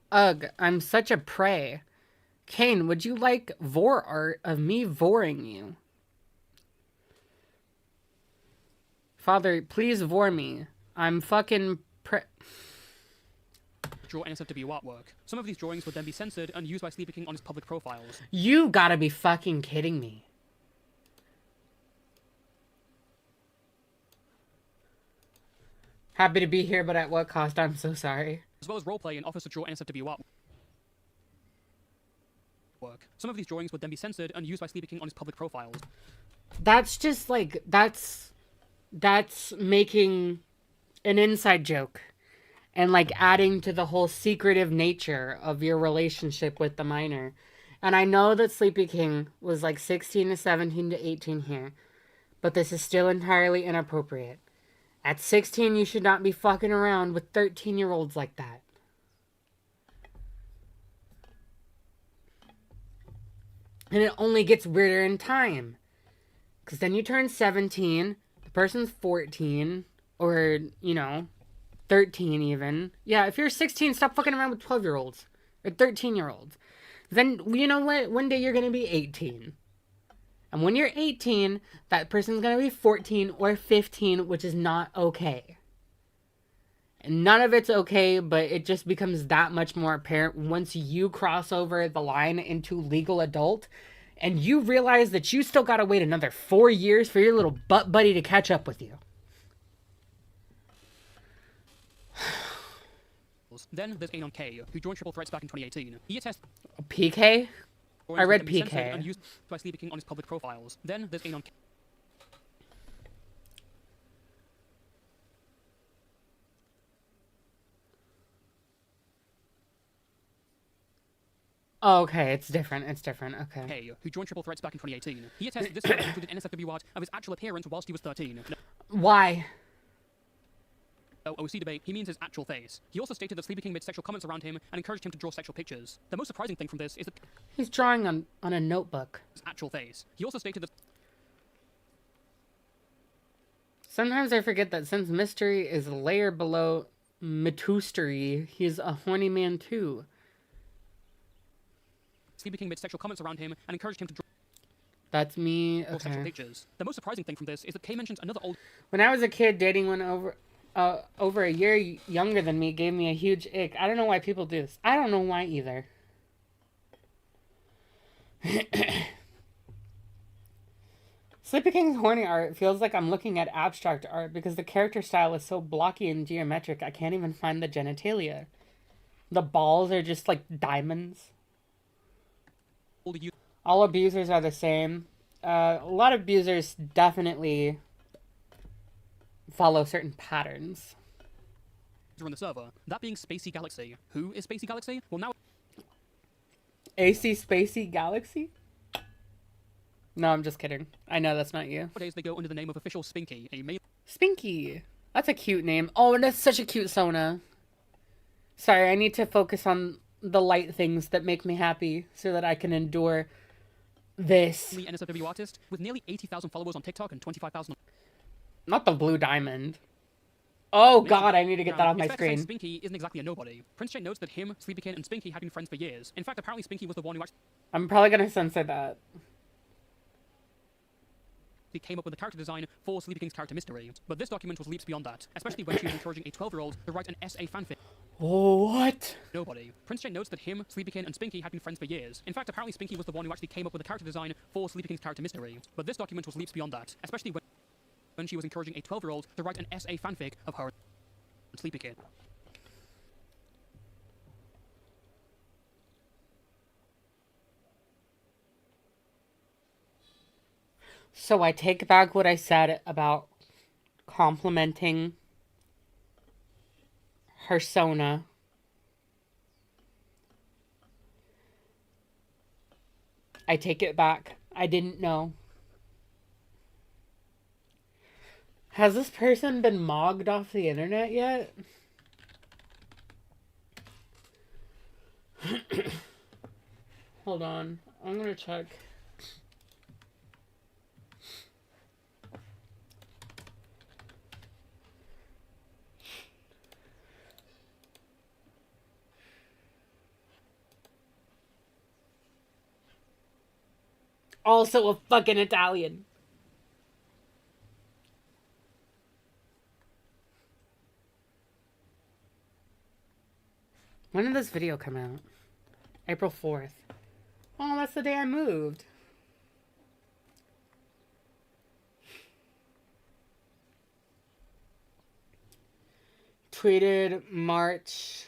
Speaker 1: Ugh, I'm such a prey. Kane, would you like vor art of me voring you? Father, please vor me. I'm fucking
Speaker 2: Draw NSFW artwork. Some of these drawings would then be censored and used by SleepyKinq on his public profiles.
Speaker 1: You gotta be fucking kidding me. Happy to be here, but at what cost? I'm so sorry.
Speaker 2: As well as roleplay in Officer Draw NSFW artwork. Some of these drawings would then be censored and used by SleepyKinq on his public profiles.
Speaker 1: That's just like, that's making an inside joke. And like adding to the whole secretive nature of your relationship with the minor. And I know that SleepyKinq was like 16 to 17 to 18 here. But this is still entirely inappropriate. At 16, you should not be fucking around with 13-year-olds like that. And it only gets weirder in time. Because then you turn 17, the person's 14, or, you know, 13 even. Yeah, if you're 16, stop fucking around with 12-year-olds. Or 13-year-olds. Then, you know what? One day you're going to be 18. And when you're 18, that person's going to be 14 or 15, which is not okay. And none of it's okay, but it just becomes that much more apparent once you cross over the line into legal adult and you realize that you still got to wait another 4 years for your little butt buddy to catch up with you.
Speaker 2: Then there's Anon K, who joined Triple Threats back in 2018. He attests
Speaker 1: PK? I read PK.
Speaker 2: And used by SleepyKinq on his public profiles. Then there's Anon K.
Speaker 1: Oh, okay, it's different. It's different. Okay.
Speaker 2: K, who joined Triple Threats back in 2018. He attested this photo included NSFW art of his actual appearance whilst he was 13.
Speaker 1: Why?
Speaker 2: OC debate, he means his actual face. He also stated that SleepyKinq made sexual comments around him and encouraged him to draw sexual pictures. The most surprising thing from this is that
Speaker 1: he's drawing on a notebook.
Speaker 2: His actual face. He also stated that
Speaker 1: sometimes I forget that since mystery is a layer below matustery, he's a horny man too.
Speaker 2: SleepyKinq made sexual comments around him and encouraged him to draw
Speaker 1: That's me.
Speaker 2: sexual
Speaker 1: Okay.
Speaker 2: pictures. The most surprising thing from this is that Kay mentions another old.
Speaker 1: When I was a kid, dating one over a year younger than me gave me a huge ick. I don't know why people do this. I don't know why either. SleepyKinq's horny art feels like I'm looking at abstract art because the character style is so blocky and geometric I can't even find the genitalia. The balls are just like diamonds. All abusers are the same. A lot of abusers definitely follow certain patterns.
Speaker 2: On the server, that being Spacey Galaxy. Who is Spacey Galaxy? Well, now
Speaker 1: AC Spacey Galaxy? No, I'm just kidding. I know that's not you.
Speaker 2: Nowadays they go under the name of Official Spinky, a male...
Speaker 1: Spinky. That's a cute name. Oh, and that's such a cute Sona. Sorry, I need to focus on the light things that make me happy so that I can endure this.
Speaker 2: The NSFW artist with nearly 80,000 followers on TikTok and 25,000...
Speaker 1: Not the blue diamond. Oh god, I need to get that off my screen.
Speaker 2: Spinky isn't exactly a nobody. Prince Jay notes that him, SleepyKinq, and Spinky had been friends for years. In fact, apparently Spinky was the one who actually...
Speaker 1: I'm probably gonna censor that.
Speaker 2: He came up with the character design for SleepyKinq's character mystery. But this document was leaps beyond that, especially when she was encouraging a 12-year-old to write an SA fanfic.
Speaker 1: What?
Speaker 2: Nobody. Prince Jay notes that him, SleepyKinq, and Spinky had been friends for years. In fact, apparently Spinky was the one who actually came up with the character design for SleepyKinq's character mystery. But this document was leaps beyond that, especially when she was encouraging a 12-year-old to write an SA fanfic of her and SleepyKinq.
Speaker 1: So I take back what I said about complimenting her Sona. I take it back. I didn't know. Has this person been mogged off the internet yet? Hold on. I'm gonna check. Also a fucking Italian. When did this video come out? April 4th. Oh, that's the day I moved. Tweeted March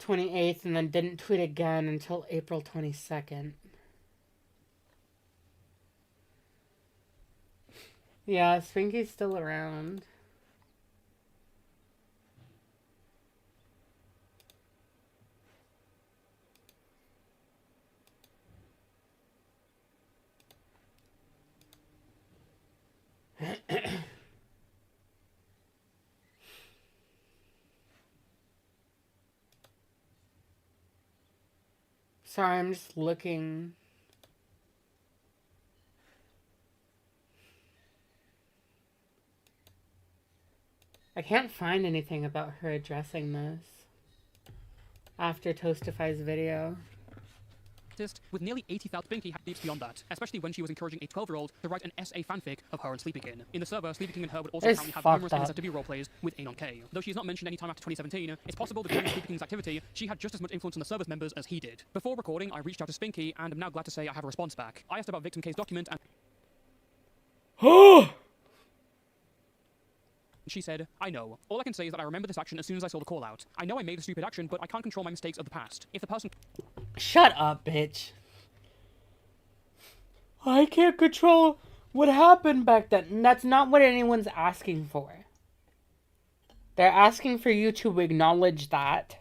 Speaker 1: 28th and then didn't tweet again until April 22nd. Yeah, Spinky's still around. Sorry, I'm just looking. I can't find anything about her addressing this after Toastify's video.
Speaker 2: With nearly 80,000, Spinky had leaps beyond that, especially when she was encouraging a 12-year-old to write an SA fanfic of her and SleepyKinq. In the server, SleepyKinq and her would also apparently have numerous NSFW roleplays with Anon K. Though she is not mentioned any time after 2017, it's possible that during SleepyKinq's activity, she had just as much influence on the server's members as he did. Before recording, I reached out to Spinky, and I'm now glad to say I have a response back. I asked about Victim K's document, and she said, I know. All I can say is that I remember this action as soon as I saw the call out. I know I made a stupid action, but I can't control my mistakes of the past. If the person...
Speaker 1: Shut up, bitch. I can't control what happened back then. And that's not what anyone's asking for. They're asking for you to acknowledge that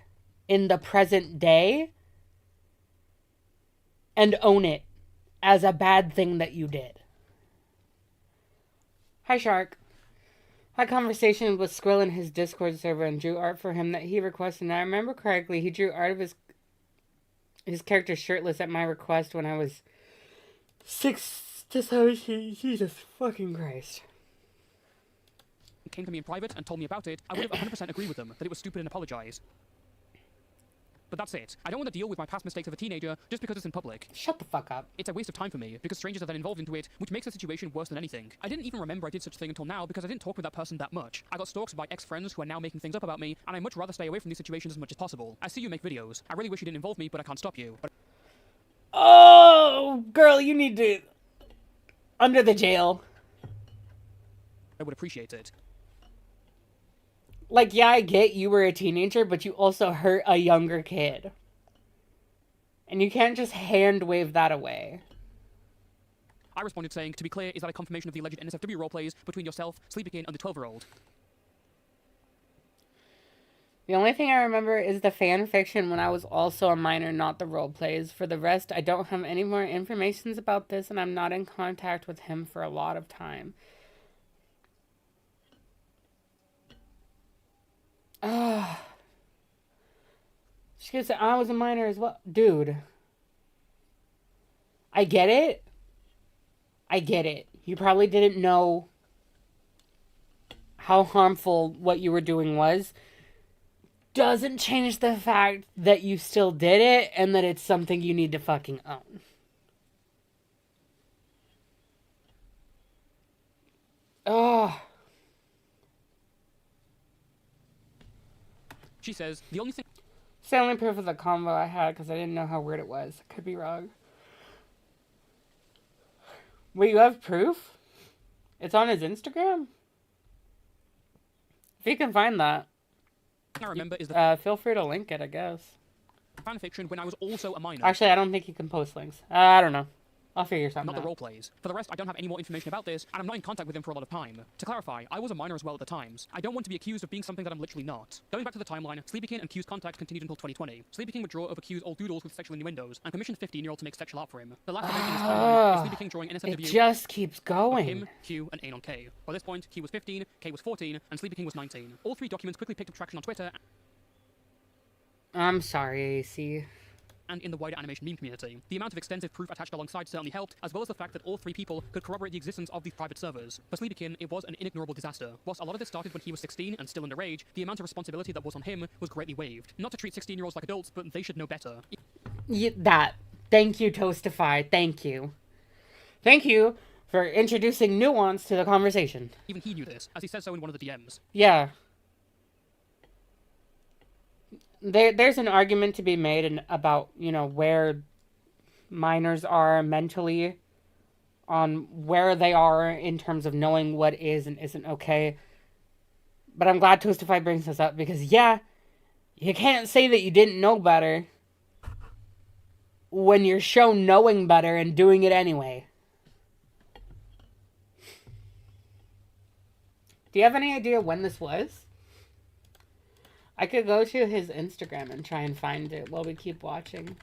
Speaker 1: in the present day and own it as a bad thing that you did. Hi, Shark. Had conversation with Skrill in his Discord server and drew art for him that he requested. And I remember correctly, he drew art of his character shirtless at my request when I was 6 to 17. Jesus fucking Christ.
Speaker 2: Came to me in private and told me about it, I would have 100% agreed with them that it was stupid and apologize. But that's it. I don't want to deal with my past mistakes of a teenager just because it's in public.
Speaker 1: Shut the fuck up.
Speaker 2: It's a waste of time for me, because strangers are then involved into it, which makes the situation worse than anything. I didn't even remember I did such a thing until now because I didn't talk with that person that much. I got stalked by ex-friends who are now making things up about me, and I'd much rather stay away from these situations as much as possible. I see you make videos. I really wish you didn't involve me, but I can't stop you.
Speaker 1: Oh, girl, you need to... Under the jail.
Speaker 2: I would appreciate it.
Speaker 1: Like, yeah, I get you were a teenager, but you also hurt a younger kid. And you can't just hand wave that away.
Speaker 2: I responded saying, to be clear, is that a confirmation of the alleged NSFW roleplays between yourself, SleepyKinq, and the 12-year-old?
Speaker 1: The only thing I remember is the fan fiction when I was also a minor, not the role plays. For the rest, I don't have any more information about this, and I'm not in contact with him for a lot of time. She could say I was a minor as well. Dude. I get it. I get it. You probably didn't know how harmful what you were doing was. Doesn't change the fact that you still did it and that it's something you need to fucking own. Oh.
Speaker 2: She says, the only thing...
Speaker 1: It's the only proof of the combo I had because I didn't know how weird it was. Could be wrong. Wait, you have proof? It's on his Instagram? If you can find that.
Speaker 2: I remember is the
Speaker 1: feel free to link it, I guess.
Speaker 2: fanfiction when I was also a minor.
Speaker 1: Actually, I don't think you can post links. I don't know. I'll figure something
Speaker 2: Not
Speaker 1: out.
Speaker 2: the role plays. For the rest, I don't have any more information about this, and I'm not in contact with him for a lot of time. To clarify, I was a minor as well at the times. I don't want to be accused of being something that I'm literally not. Going back to the timeline, SleepyKinq and Q's contact continued until 2020. SleepyKinq would draw over Q's old doodles with sexual innuendos, and commissioned 15-year-old to make sexual art for him. The last event in this timeline is SleepyKinq drawing NSFW.
Speaker 1: It just keeps going.
Speaker 2: Him, Q, and Anon K. By this point, Q was 15, K was 14, and SleepyKinq was 19. All three documents quickly picked up traction on Twitter.
Speaker 1: I'm sorry, AC.
Speaker 2: And in the wider animation meme community. The amount of extensive proof attached alongside certainly helped, as well as the fact that all three people could corroborate the existence of these private servers. For SleepyKinq, it was an inignorable disaster. Whilst a lot of this started when he was 16 and still underage, the amount of responsibility that was on him was greatly waived. Not to treat 16-year-olds like adults, but they should know better.
Speaker 1: Thank you, Toastify. Thank you. Thank you for introducing nuance to the conversation.
Speaker 2: Even he knew this, as he said so in one of the DMs.
Speaker 1: Yeah. There's an argument to be made about, where minors are mentally, on where they are in terms of knowing what is and isn't okay. But I'm glad Toastify brings this up because, yeah, you can't say that you didn't know better when you're shown knowing better and doing it anyway. Do you have any idea when this was? I could go to his Instagram and try and find it while we keep watching.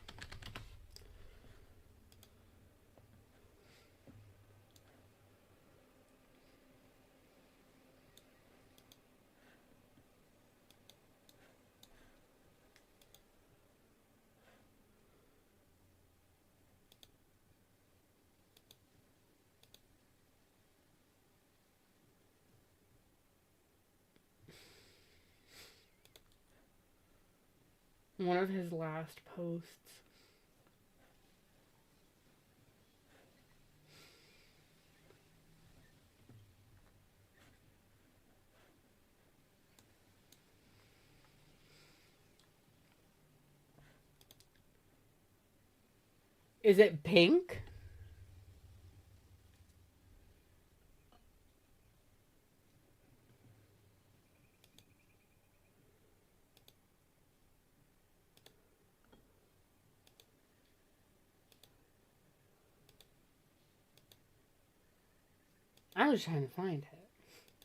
Speaker 1: One of his last posts. Is it pink? I was trying to find it.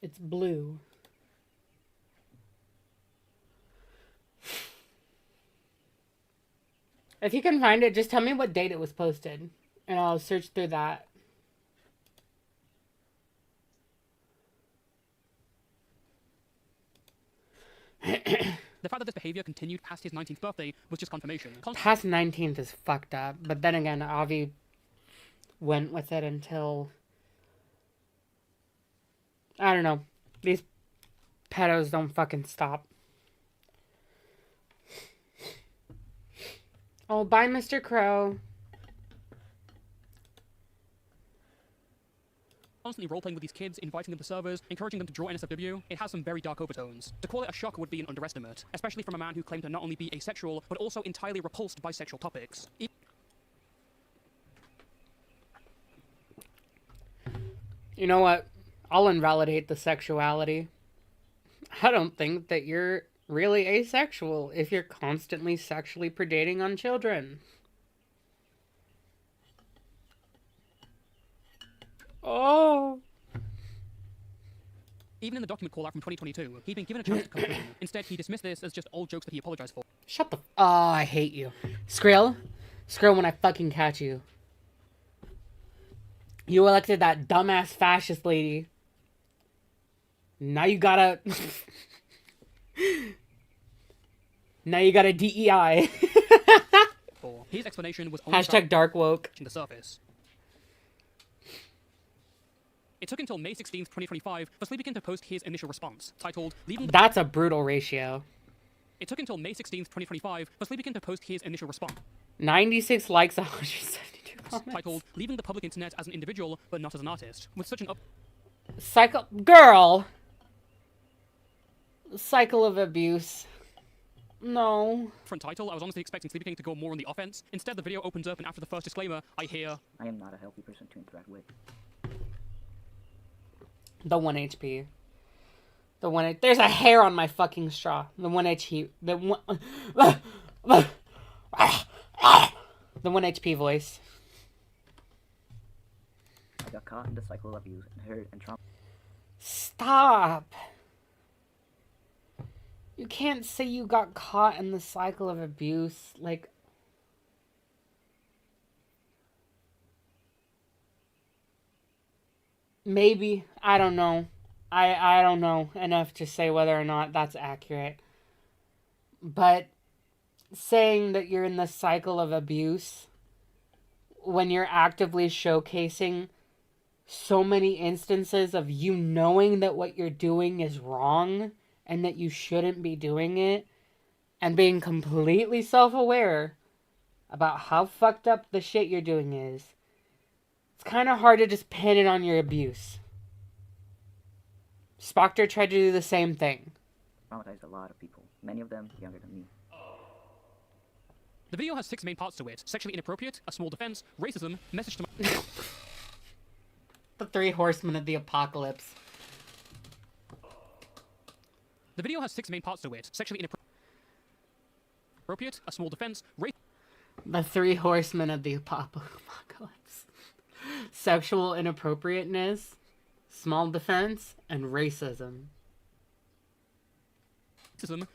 Speaker 1: It's blue. If you can find it, just tell me what date it was posted, and I'll search through that.
Speaker 2: The fact that this behavior continued past his 19th birthday was just confirmation.
Speaker 1: Past 19th is fucked up, but then again, Avi went with it until... I don't know. These pedos don't fucking stop. Oh, bye, Mr. Crow.
Speaker 2: Constantly role-playing with these kids, inviting them to servers, encouraging them to draw NSFW, it has some very dark overtones. To call it a shock would be an underestimate, especially from a man who claimed to not only be asexual, but also entirely repulsed by sexual topics.
Speaker 1: You know what? I'll invalidate the sexuality. I don't think that you're really asexual if you're constantly sexually predating on children. Oh.
Speaker 2: Even in the document call out from 2022, he'd been given a chance to come clean. Instead, he dismissed this as just old jokes that he apologized for.
Speaker 1: Shut the Oh, I hate you. Skrill? Skrill when I fucking catch you. You elected that dumbass fascist lady. Now you gotta... now you got a DEI.
Speaker 2: His explanation was only
Speaker 1: Hashtag dark woke.
Speaker 2: the surface. It took until May 16th, 2025 for SleepyKinq to post his initial response, titled Leaving the...
Speaker 1: That's a brutal ratio.
Speaker 2: It took until May 16th, 2025 for SleepyKinq to post his initial response.
Speaker 1: 96 likes, 172 comments.
Speaker 2: Titled Leaving the Public Internet as an Individual, but not as an Artist. With such an
Speaker 1: Cycle... Girl! Cycle of abuse. No.
Speaker 2: Front title, I was honestly expecting SleepyKinq to go more on the offense. Instead, the video opens up and after the first disclaimer, I hear...
Speaker 4: I am not a healthy person to interact with.
Speaker 1: The 1 HP. The 1 There's a hair on my fucking straw. The 1 HP. The 1... the 1 HP voice.
Speaker 4: I got caught in the cycle of abuse and hurt and trauma.
Speaker 1: Stop. You can't say you got caught in the cycle of abuse. Like... Maybe. I don't know. I don't know enough to say whether or not that's accurate. But saying that you're in the cycle of abuse when you're actively showcasing so many instances of you knowing that what you're doing is wrong and that you shouldn't be doing it and being completely self-aware about how fucked up the shit you're doing is, it's kind of hard to just pin it on your abuse. Spockter tried to do the same thing.
Speaker 4: Traumatized a lot of people, many of them younger than me.
Speaker 2: The video has 6 main parts to it. Sexually inappropriate, a small defense, racism, message to my...
Speaker 1: The 3 horsemen of the apocalypse.
Speaker 2: The video has 6 main parts to it. Sexually inappropriate, a small defense,
Speaker 1: The 3 horsemen of the apocalypse. Sexual inappropriateness, small defense, and racism.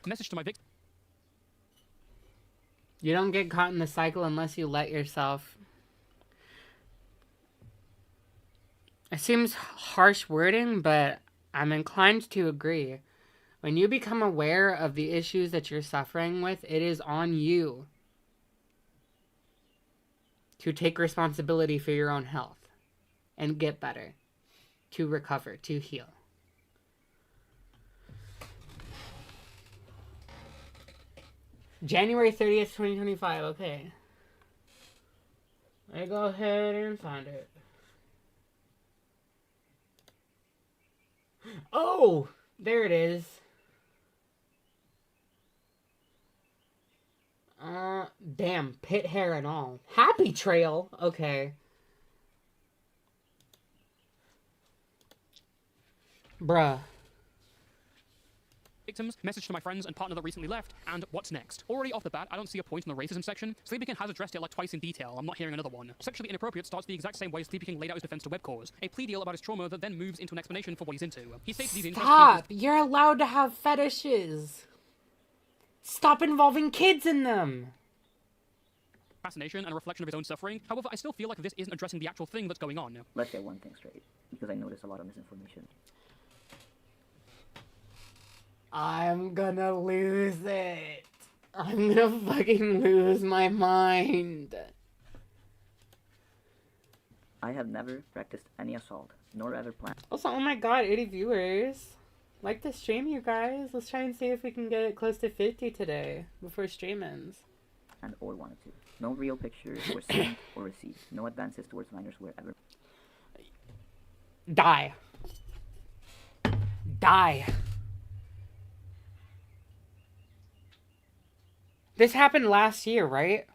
Speaker 2: Message to my victim.
Speaker 1: You don't get caught in the cycle unless you let yourself. It seems harsh wording, but I'm inclined to agree. When you become aware of the issues that you're suffering with, it is on you to take responsibility for your own health and get better, to recover, to heal. January 30th, 2025. Okay. I go ahead and find it. Oh! There it is. Damn. Pit hair and all. Happy trail. Okay. Bruh.
Speaker 2: Victims, message to my friends and partner that recently left, and what's next? Already off the bat, I don't see a point in the racism section. SleepyKinq has addressed it like twice in detail. I'm not hearing another one. Sexually inappropriate starts the exact same way SleepyKinq laid out his defense to webcores. A plea deal about his trauma that then moves into an explanation for what he's into. He states these interests...
Speaker 1: Stop! You're allowed to have fetishes. Stop involving kids in them.
Speaker 2: Fascination and a reflection of his own suffering. However, I still feel like this isn't addressing the actual thing that's going on.
Speaker 4: Let's get one thing straight, because I notice a lot of misinformation.
Speaker 1: I'm gonna lose it. I'm gonna fucking lose my mind.
Speaker 4: I have never practiced any assault, nor ever planned.
Speaker 1: Also, oh my god, 80 viewers. Like the stream, you guys. Let's try and see if we can get it close to 50 today, before stream ends.
Speaker 4: And or wanted to. No real pictures were sent or received. No advances towards minors were ever...
Speaker 1: Die. Die. This happened last year, right?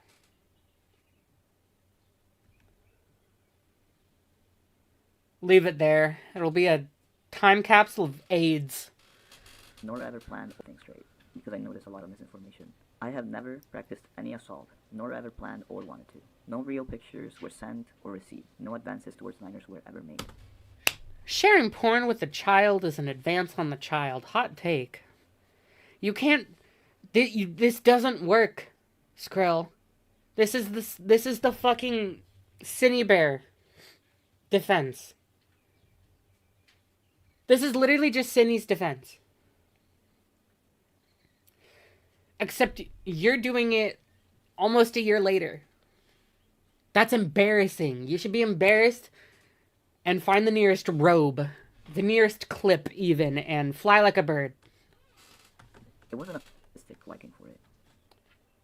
Speaker 1: Leave it there. It'll be a time capsule of AIDS.
Speaker 4: Nor ever planned things straight, because I notice a lot of misinformation. I have never practiced any assault, nor ever planned or wanted to. No real pictures were sent or received. No advances towards minors were ever made.
Speaker 1: Sharing porn with a child is an advance on the child. Hot take. You can't... This doesn't work, Skrill. This is the fucking Cinny Bear defense. This is literally just Cinny's defense. Except you're doing it almost a year later. That's embarrassing. You should be embarrassed and find the nearest robe. The nearest clip, even, and fly like a bird.
Speaker 4: It wasn't a fetishistic liking for it.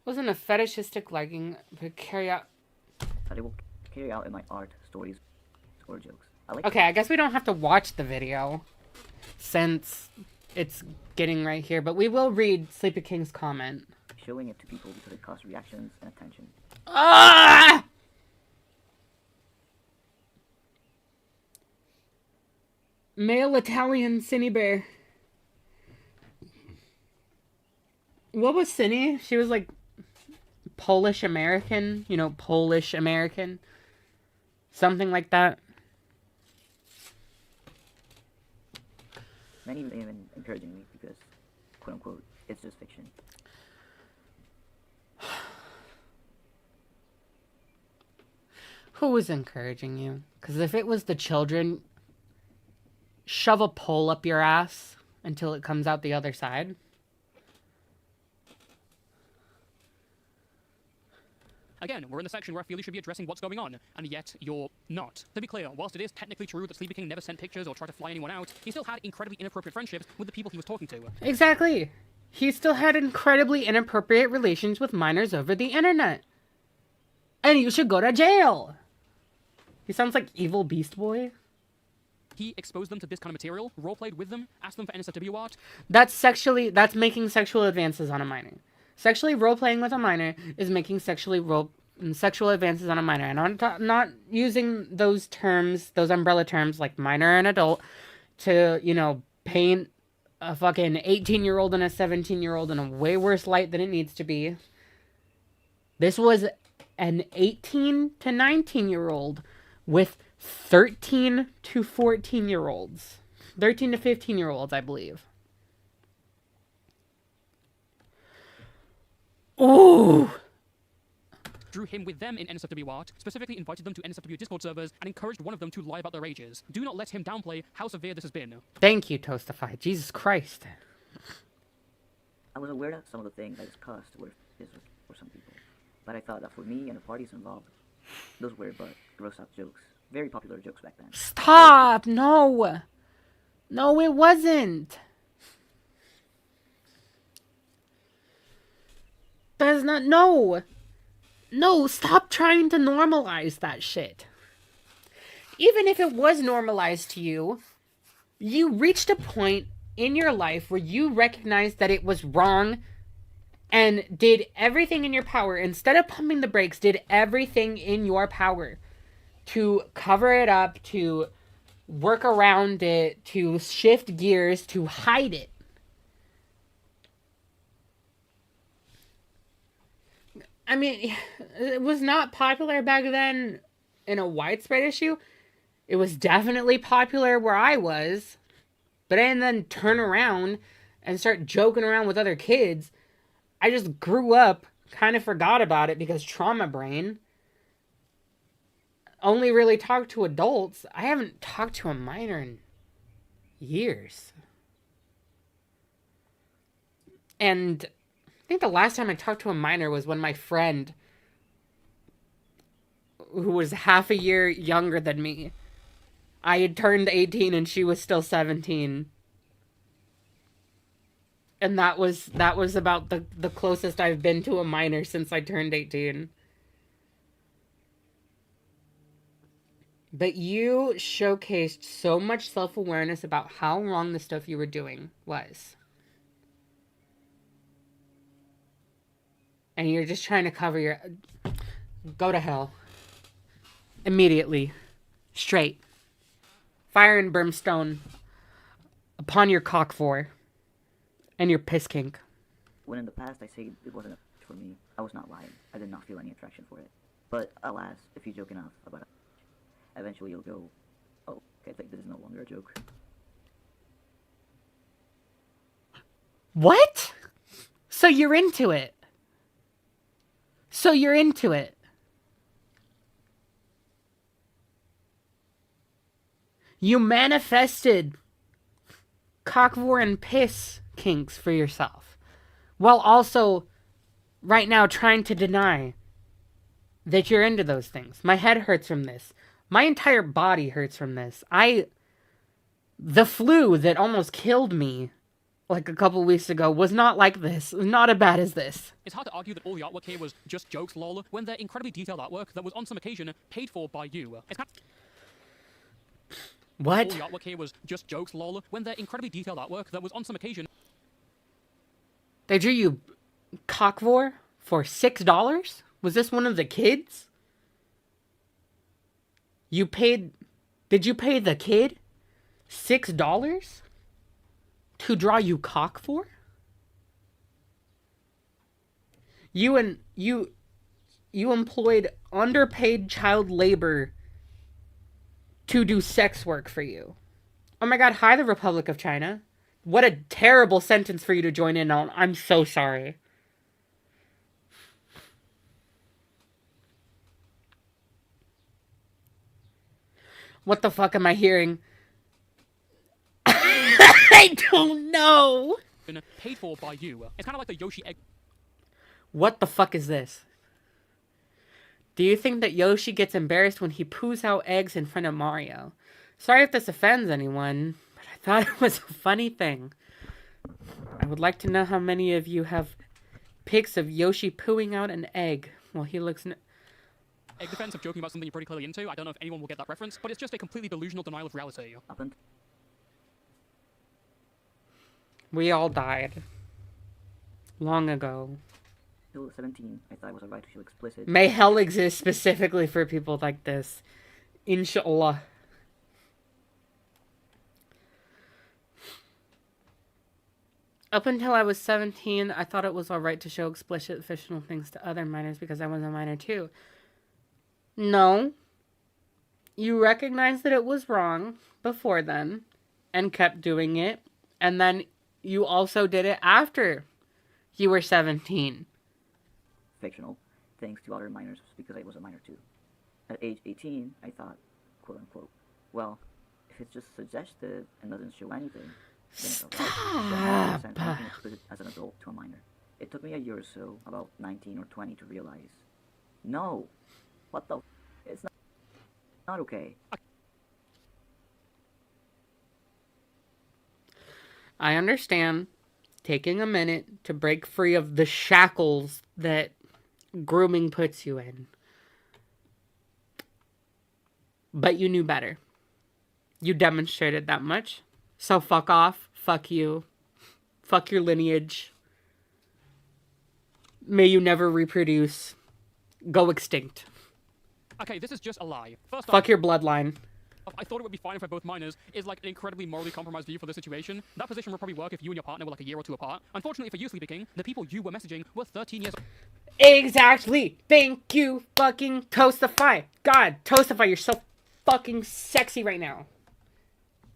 Speaker 1: Wasn't a fetishistic liking, but carry out...
Speaker 4: That it will carry out in my art, stories, or jokes.
Speaker 1: Okay, I guess we don't have to watch the video, since it's getting right here, but we will read SleepyKinq's comment.
Speaker 4: Showing it to people because it caused reactions and attention.
Speaker 1: Ah! Male Italian Cinny Bear. What was Cinny? She was like Polish American, you know, Polish American. Something like that.
Speaker 4: Many even encouraging me because, quote unquote, it's just fiction.
Speaker 1: Who was encouraging you? Because if it was the children, shove a pole up your ass until it comes out the other side.
Speaker 2: Again, we're in the section where I feel you should be addressing what's going on, and yet you're not. To be clear, whilst it is technically true that SleepyKinq never sent pictures or tried to fly anyone out, he still had incredibly inappropriate friendships with the people he was talking to.
Speaker 1: Exactly. He still had incredibly inappropriate relations with minors over the internet. And you should go to jail. He sounds like evil Beast Boy.
Speaker 2: He exposed them to this kind of material, roleplayed with them, asked them for NSFW art.
Speaker 1: That's making sexual advances on a minor. Sexually role-playing with a minor is making sexual advances on a minor. And I'm not using those terms, those umbrella terms like minor and adult to, you know, paint a fucking 18-year-old and a 17-year-old in a way worse light than it needs to be. This was an 18 to 19-year-old with 13 to 14-year-olds. 13 to 15-year-olds, I believe. Ooh!
Speaker 2: Drew him with them in NSFW art, specifically invited them to NSFW Discord servers, and encouraged one of them to lie about their ages. Do not let him downplay how severe this has been.
Speaker 1: Thank you, Toastify. Jesus Christ.
Speaker 4: I was aware that some of the things I discussed were physical for some people, but I thought that for me and the parties involved, those were but gross-out jokes. Very popular jokes back then.
Speaker 1: Stop! No! No, it wasn't! That's not... No! No, stop trying to normalize that shit. Even if it was normalized to you, you reached a point in your life where you recognized that it was wrong and did everything in your power. Instead of pumping the brakes, did everything in your power to cover it up, to work around it, to shift gears, to hide it. I mean, it was not popular back then in a widespread issue. It was definitely popular where I was. But I didn't then turn around and start joking around with other kids. I just grew up, kind of forgot about it because trauma brain. Only really talked to adults. I haven't talked to a minor in years. And I think the last time I talked to a minor was when my friend, who was half a year younger than me, I had turned 18 and she was still 17. And that was about the closest I've been to a minor since I turned 18. But you showcased so much self-awareness about how wrong the stuff you were doing was. And you're just trying to cover your... Go to hell. Immediately. Straight. Fire and brimstone upon your cock for. And your piss kink.
Speaker 4: When in the past I say it wasn't for me, I was not lying. I did not feel any attraction for it. But alas, if you joke enough about it, eventually you'll go, oh, okay. I think this is no longer a joke.
Speaker 1: What? So you're into it. So you're into it. You manifested cockvore and piss kinks for yourself, while also right now trying to deny that you're into those things. My head hurts from this. My entire body hurts from this. The flu that almost killed me like a couple weeks ago was not like this. It was not as bad as this.
Speaker 2: It's hard to argue that all the artwork here was just jokes, lol, when they're incredibly detailed artwork that was on some occasion paid for by you. It's kind of...
Speaker 1: What?
Speaker 2: All the artwork here was just jokes, lol, when they're incredibly detailed artwork that was on some occasion...
Speaker 1: They drew you cockvore for $6? Was this one of the kids? You paid... Did you pay the kid $6 to draw you cockvore? You employed underpaid child labor to do sex work for you. Oh my god, hi the Republic of China. What a terrible sentence for you to join in on. I'm so sorry. What the fuck am I hearing? I don't know.
Speaker 2: Paid for by you. It's kind of like the Yoshi egg...
Speaker 1: What the fuck is this? Do you think that Yoshi gets embarrassed when he poos out eggs in front of Mario? Sorry if this offends anyone, but I thought it was a funny thing. I would like to know how many of you have pics of Yoshi pooing out an egg while he looks...
Speaker 2: Egg defense of joking about something you're pretty clearly into. I don't know if anyone will get that reference, but it's just a completely delusional denial of reality.
Speaker 1: We all died. Long ago.
Speaker 4: Till 17, I thought it was alright to show explicit.
Speaker 1: May hell exist specifically for people like this. Inshallah. Up until I was 17, I thought it was alright to show explicit fictional things to other minors because I was a minor too. No. You recognized that it was wrong before then and kept doing it, and then you also did it after you were 17.
Speaker 4: Fictional things to other minors because I was a minor too. At age 18, I thought, quote unquote, well, if it's just suggestive and doesn't show anything, then it's okay. Then send anything explicit as an adult to a minor. It took me a year or so, about 19 or 20, to realize, no, what the it's not okay.
Speaker 1: I understand taking a minute to break free of the shackles that grooming puts you in. But you knew better. You demonstrated that much. So fuck off. Fuck you. Fuck your lineage. May you never reproduce. Go extinct.
Speaker 2: Okay, this is just a lie. First off,
Speaker 1: fuck your bloodline.
Speaker 2: I thought it would be fine if we're both minors is like an incredibly morally compromised view for this situation. That position would probably work if you and your partner were like a year or two apart. Unfortunately for you, SleepyKinq, the people you were messaging were 13 years old.
Speaker 1: Exactly. Thank you, fucking Toastify. God, Toastify, you're so fucking sexy right now.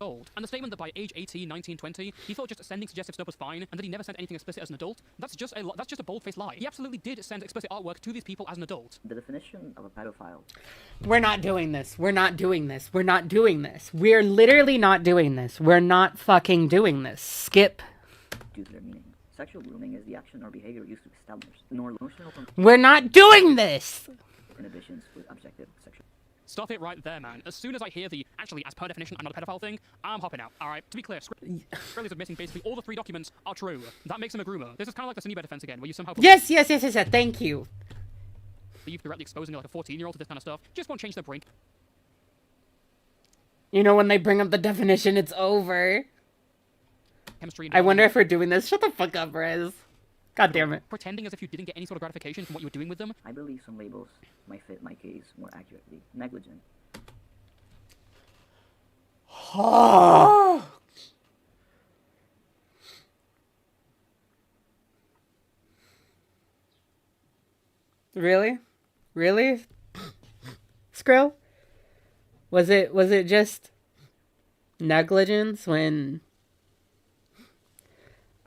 Speaker 2: And the statement that by age 18, 19, 20, he thought just sending suggestive stuff was fine, and that he never sent anything explicit as an adult, that's just a bold-faced lie. He absolutely did send explicit artwork to these people as an adult.
Speaker 4: The definition of a pedophile.
Speaker 1: We're not doing this. We're not doing this. We're not doing this. We're literally not doing this. We're not fucking doing this. Skip.
Speaker 4: Due to their meaning. Sexual grooming is the action or behavior used to establish nor emotional
Speaker 1: We're not doing this!
Speaker 4: inhibitions with objective sexual.
Speaker 2: Stop it right there, man. As soon as I hear the, actually, as per definition, I'm not a pedophile thing, I'm hopping out. Alright, to be clear, Skrill is admitting basically all the 3 documents are true. That makes him a groomer. This is kind of like the Sunny Bear defense again, where you somehow...
Speaker 1: Yes, thank you.
Speaker 2: You've directly exposing like a 14-year-old to this kind of stuff. Just won't change their brain.
Speaker 1: You know, when they bring up the definition, it's over.
Speaker 2: Chemistry.
Speaker 1: I wonder if we're doing this. Shut the fuck up, Rez. God damn it.
Speaker 2: Pretending as if you didn't get any sort of gratification from what you were doing with them.
Speaker 4: I believe some labels might fit my case more accurately. Negligent.
Speaker 1: Really? Really? Skrill? Was it just negligence when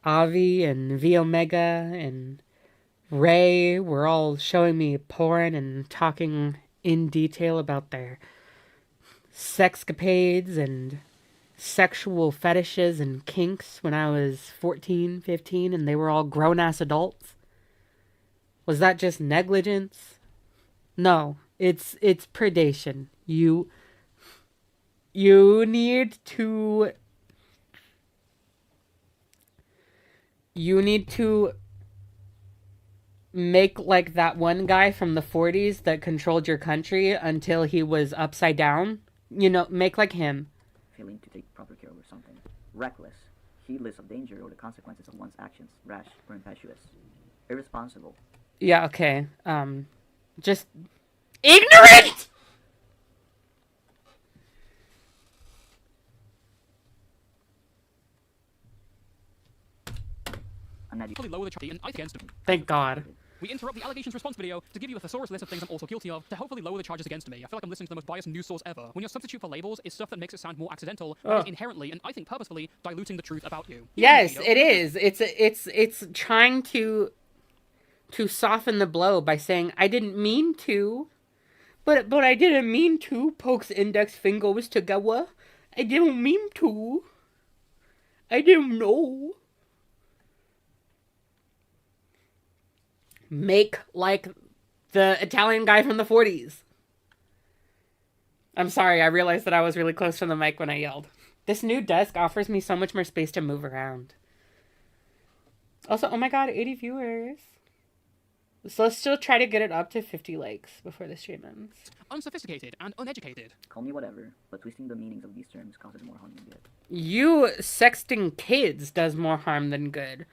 Speaker 1: Avi and V Omega and Ray were all showing me porn and talking in detail about their sexcapades and sexual fetishes and kinks when I was 14, 15, and they were all grown-ass adults? Was that just negligence? No, it's predation. You need to make like that one guy from the 40s that controlled your country until he was upside down. You know, make like him.
Speaker 4: Failing to take proper care over something. Reckless. Heedless of danger or the consequences of one's actions. Rash or impetuous. Irresponsible.
Speaker 1: Yeah, okay. Just ignorant!
Speaker 2: Fully lower the charge and I against him.
Speaker 1: Thank God.
Speaker 2: We interrupt the allegations response video to give you a thesaurus list of things I'm also guilty of to hopefully lower the charges against me. I feel like I'm listening to the most biased news source ever. When your substitute for labels is stuff that makes it sound more accidental, that is inherently, and I think purposefully, diluting the truth about you.
Speaker 1: Yes, it is. It's trying to soften the blow by saying I didn't mean to, but I didn't mean to. Pokes index fingers together. I didn't mean to. I didn't know. Make like the Italian guy from the 40s. I'm sorry, I realized that I was really close to the mic when I yelled. This new desk offers me so much more space to move around. Also, oh my god, 80 viewers. So let's still try to get it up to 50 likes before the stream ends.
Speaker 2: Unsophisticated and uneducated.
Speaker 4: Call me whatever, but twisting the meanings of these terms causes more harm than good.
Speaker 1: You sexting kids does more harm than good.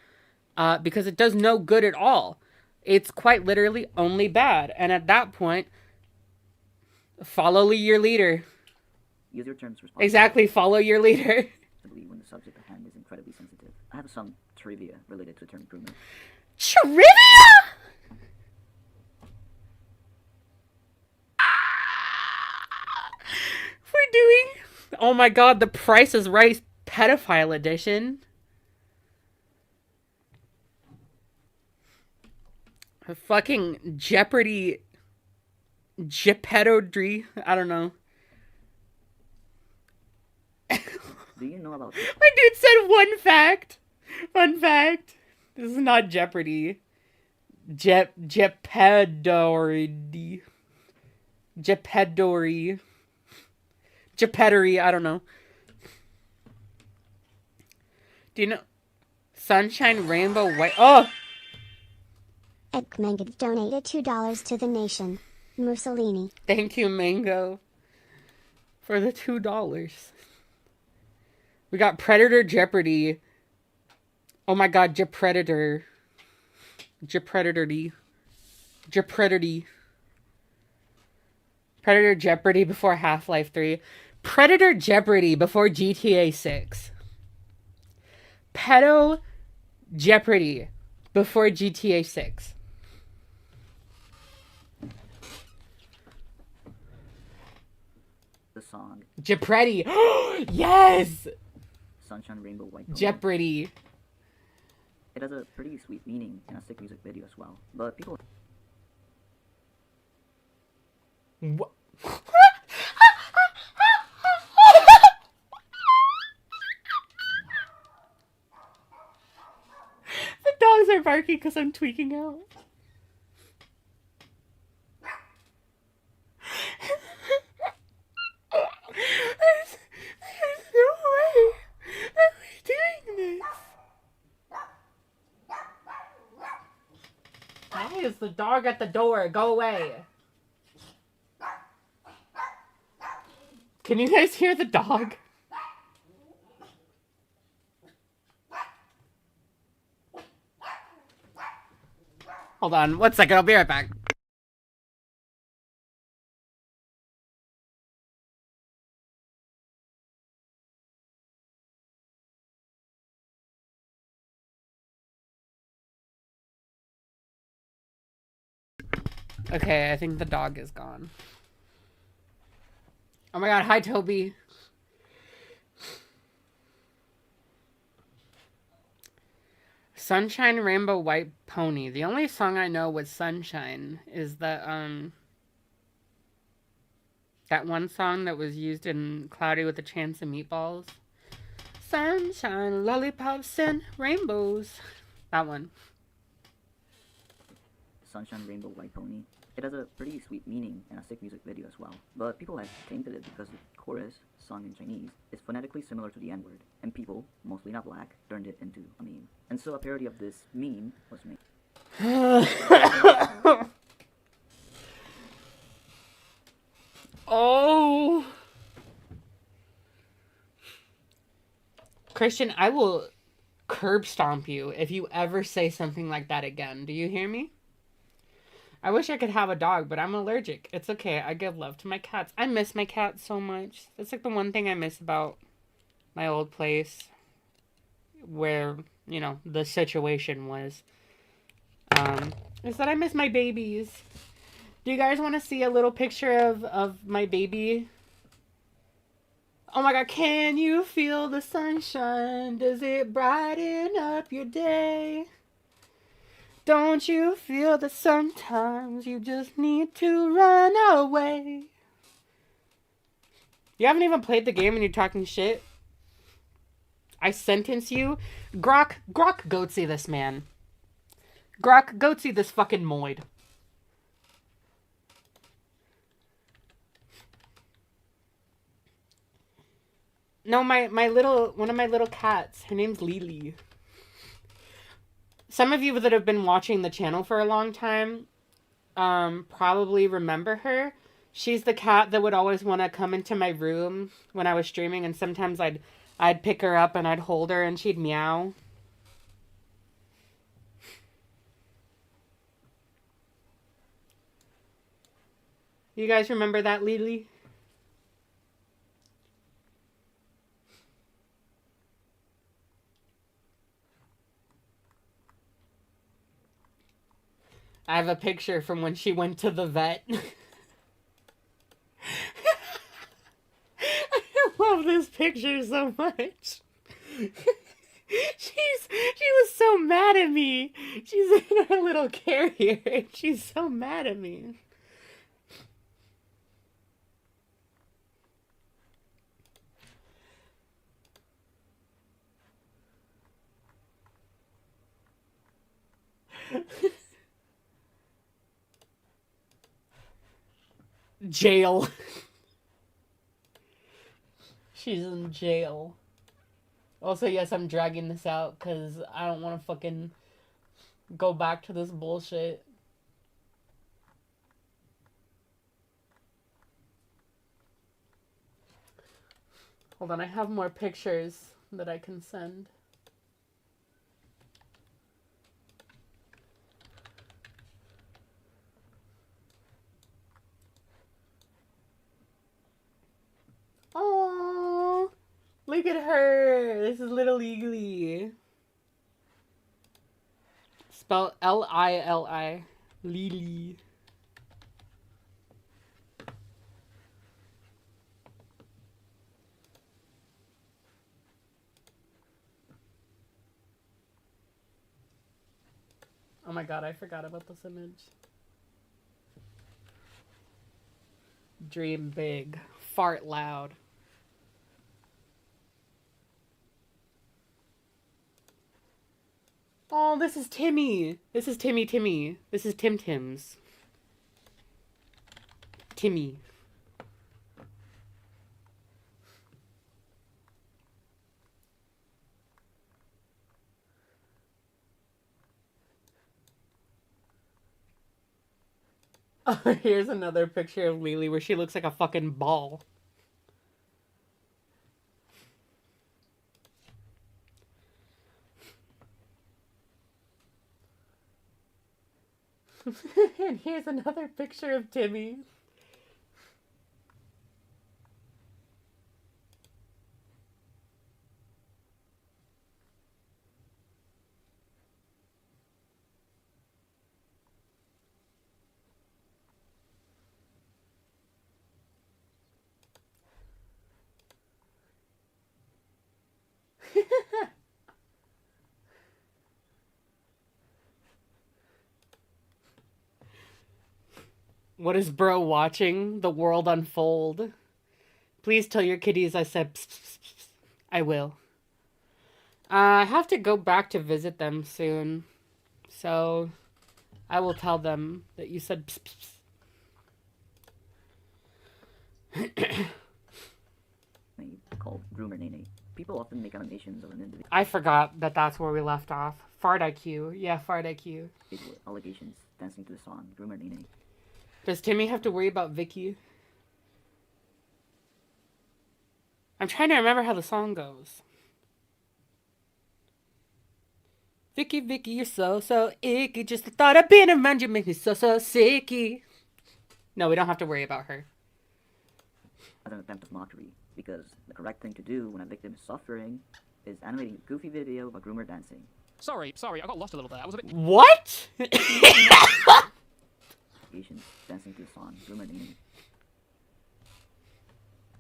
Speaker 1: Because it does no good at all. It's quite literally only bad. And at that point, follow your leader.
Speaker 4: Use your terms responsibly.
Speaker 1: Exactly, follow your leader.
Speaker 4: When the subject at hand is incredibly sensitive. I have some trivia related to term grooming.
Speaker 1: Trivia? We're doing... Oh my god, the Price is Right pedophile edition. Fucking Jeopardy. Jeopardry. I don't know.
Speaker 4: Do you know about...
Speaker 1: My dude said one fact. Fun fact. This is not Jeopardy. Jeopardy. Jeopardy. Jeopardy. I don't know. Do you know... Sunshine, Rainbow, White... Oh!
Speaker 3: Ed Mango donated $2 to the nation. Mussolini.
Speaker 1: Thank you, Mango, for the $2. We got Predator Jeopardy. Oh my god, Jepredator. Jepredator. Jepredator. Predator Jeopardy before Half-Life 3. Predator Jeopardy before GTA 6. Pedo Jeopardy before GTA 6.
Speaker 4: The song
Speaker 1: Jeopardy. Yes!
Speaker 4: Sunshine, Rainbow, White.
Speaker 1: Jeopardy.
Speaker 4: It has a pretty sweet meaning in a sick music video as well. But people...
Speaker 1: What? The dogs are barking because I'm tweaking out. There's no way that we're doing this. Why is the dog at the door? Go away. Can you guys hear the dog? Hold on, 1 second, I'll be right back. Okay, I think the dog is gone. Oh my god, hi Toby. Sunshine Rainbow White Pony. The only song I know with Sunshine is that one song that was used in Cloudy with a Chance of Meatballs. Sunshine, lollipops, and rainbows. That one.
Speaker 4: Sunshine Rainbow White Pony. It has a pretty sweet meaning in a sick music video as well, but people have tainted it because the chorus, sung in Chinese, is phonetically similar to the N-word, and people, mostly not black, turned it into a meme. And so a parody of this meme was made.
Speaker 1: Oh! Christian, I will curb stomp you if you ever say something like that again. Do you hear me? I wish I could have a dog, but I'm allergic. It's okay. I give love to my cats. I miss my cats so much. That's like the one thing I miss about my old place where, you know, the situation was. Is that I miss my babies. Do you guys want to see a little picture of my baby? Oh my god, can you feel the sunshine? Does it brighten up your day? Don't you feel that sometimes you just need to run away? You haven't even played the game and you're talking shit? I sentence you? Grok, goatsy this man. Grok, goatsy this fucking moid. No, one of my little cats, her name's Lily. Some of you that have been watching the channel for a long time probably remember her. She's the cat that would always want to come into my room when I was streaming, and sometimes I'd pick her up and I'd hold her and she'd meow. You guys remember that, Lily? I have a picture from when she went to the vet. I love this picture so much. She was so mad at me. She's in her little carrier and she's so mad at me. Jail. She's in jail. Also, yes, I'm dragging this out because I don't want to fucking go back to this bullshit. Hold on, I have more pictures that I can send. Oh, look at her. This is little Lily. Spelled Lili. Lily. Oh my god, I forgot about this image. Dream big. Fart loud. Oh, this is Timmy. This is Timmy. This is Tim's. Timmy. Oh, here's another picture of Lily where she looks like a fucking ball. And here's another picture of Timmy. What is bro watching? The world unfold. Please tell your kitties I said pss, pss, pss, pss. I will. I have to go back to visit them soon. So I will tell them that you said pss, pss, pss.
Speaker 4: Called groomer nene. People often make animations of an individual
Speaker 1: I forgot that that's where we left off. Fart IQ. Yeah, Fart IQ.
Speaker 4: with allegations dancing to the song groomer nene.
Speaker 1: Does Timmy have to worry about Vicky? I'm trying to remember how the song goes. Vicky, Vicky, you're so icky. Just the thought of being around you makes me so sicky. No, we don't have to worry about her.
Speaker 4: As an attempt of mockery, because the correct thing to do when a victim is suffering is animating a goofy video of a groomer dancing.
Speaker 2: Sorry, I got lost a little there. I was a bit...
Speaker 1: What?
Speaker 4: Allegations dancing to the song groomer nene.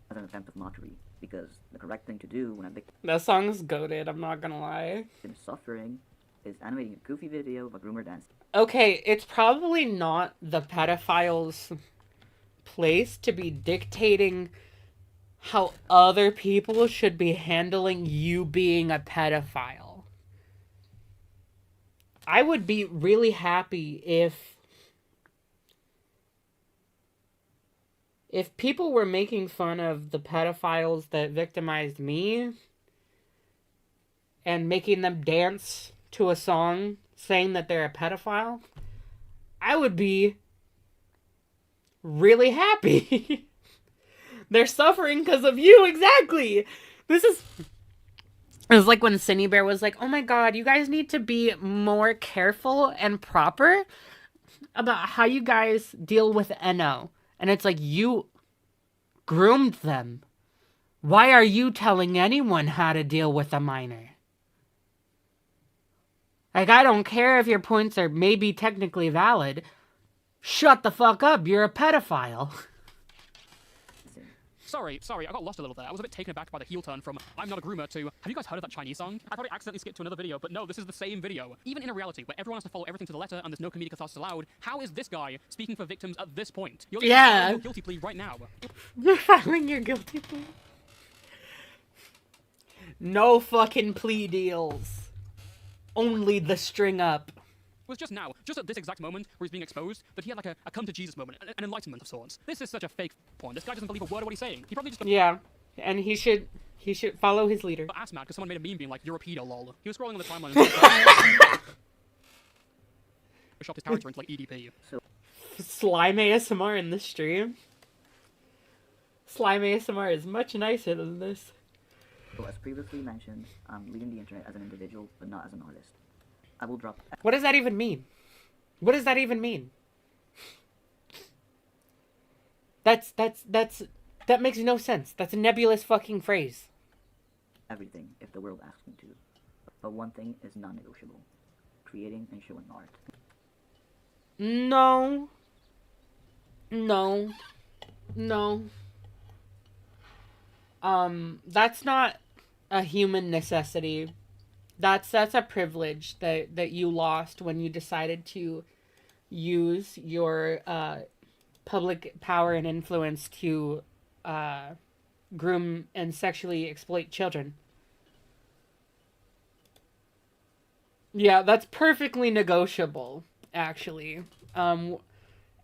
Speaker 4: As an attempt of mockery, because the correct thing to do when a victim
Speaker 1: That song's goated, I'm not gonna lie.
Speaker 4: is suffering is animating a goofy video of a groomer dancing.
Speaker 1: Okay, it's probably not the pedophile's place to be dictating how other people should be handling you being a pedophile. I would be really happy if people were making fun of the pedophiles that victimized me and making them dance to a song saying that they're a pedophile, I would be really happy. They're suffering because of you, exactly. It was like when Cindy Bear was like, oh my god, you guys need to be more careful and proper about how you guys deal with NO. And it's like, you groomed them. Why are you telling anyone how to deal with a minor? Like, I don't care if your points are maybe technically valid. Shut the fuck up, you're a pedophile.
Speaker 2: Sorry, I got lost a little there. I was a bit taken aback by the heel turn from I'm not a groomer to have you guys heard of that Chinese song? I probably accidentally skipped to another video, but no, this is the same video. Even in a reality where everyone has to follow everything to the letter and there's no comedic catharsis allowed, how is this guy speaking for victims at this point? You're
Speaker 1: Yeah.
Speaker 2: your guilty plea right now.
Speaker 1: You're filing your guilty plea. No fucking plea deals. Only the string up.
Speaker 2: It was just now, just at this exact moment where he's being exposed, that he had like a come to Jesus moment, an enlightenment of sorts. This is such a fake point. This guy doesn't believe a word of what he's saying. He probably just got
Speaker 1: Yeah, and he should follow his leader.
Speaker 2: ass mad because someone made a meme being like, you're a pedo, lol. He was scrolling on the timeline and shop his character into like EDP.
Speaker 1: Slime ASMR in the stream. Slime ASMR is much nicer than this.
Speaker 4: So as previously mentioned, I'm leaving the internet as an individual, but not as an artist. I will drop...
Speaker 1: What does that even mean? What does that even mean? That makes no sense. That's a nebulous fucking phrase.
Speaker 4: everything if the world asks me to. But one thing is non-negotiable. Creating and showing art.
Speaker 1: No. No. No. That's not a human necessity. That's a privilege that you lost when you decided to use your public power and influence to groom and sexually exploit children. Yeah, that's perfectly negotiable, actually.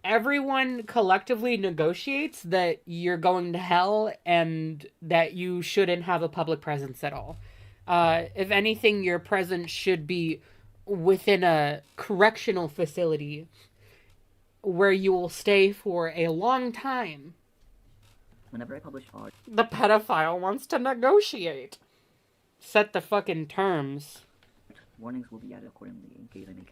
Speaker 1: Everyone collectively negotiates that you're going to hell and that you shouldn't have a public presence at all. If anything, your presence should be within a correctional facility where you will stay for a long time.
Speaker 4: Whenever I publish art,
Speaker 1: The pedophile wants to negotiate. Set the fucking terms.
Speaker 4: warnings will be added accordingly in case I make...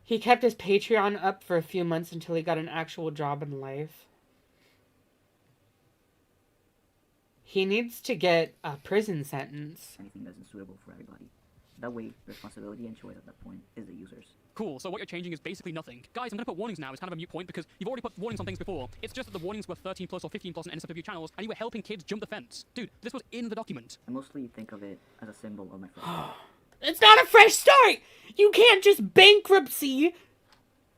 Speaker 1: He kept his Patreon up for a few months until he got an actual job in life. He needs to get a prison sentence.
Speaker 4: anything that isn't suitable for everybody. That way, responsibility and choice at that point is the user's.
Speaker 2: Cool, so what you're changing is basically nothing. Guys, I'm gonna put warnings now. It's kind of a moot point because you've already put warnings on things before. It's just that the warnings were 13 plus or 15 plus on NSFW channels, and you were helping kids jump the fence. Dude, this was in the document.
Speaker 4: I mostly think of it as a symbol of my friendship.
Speaker 1: It's not a fresh start! You can't just bankruptcy!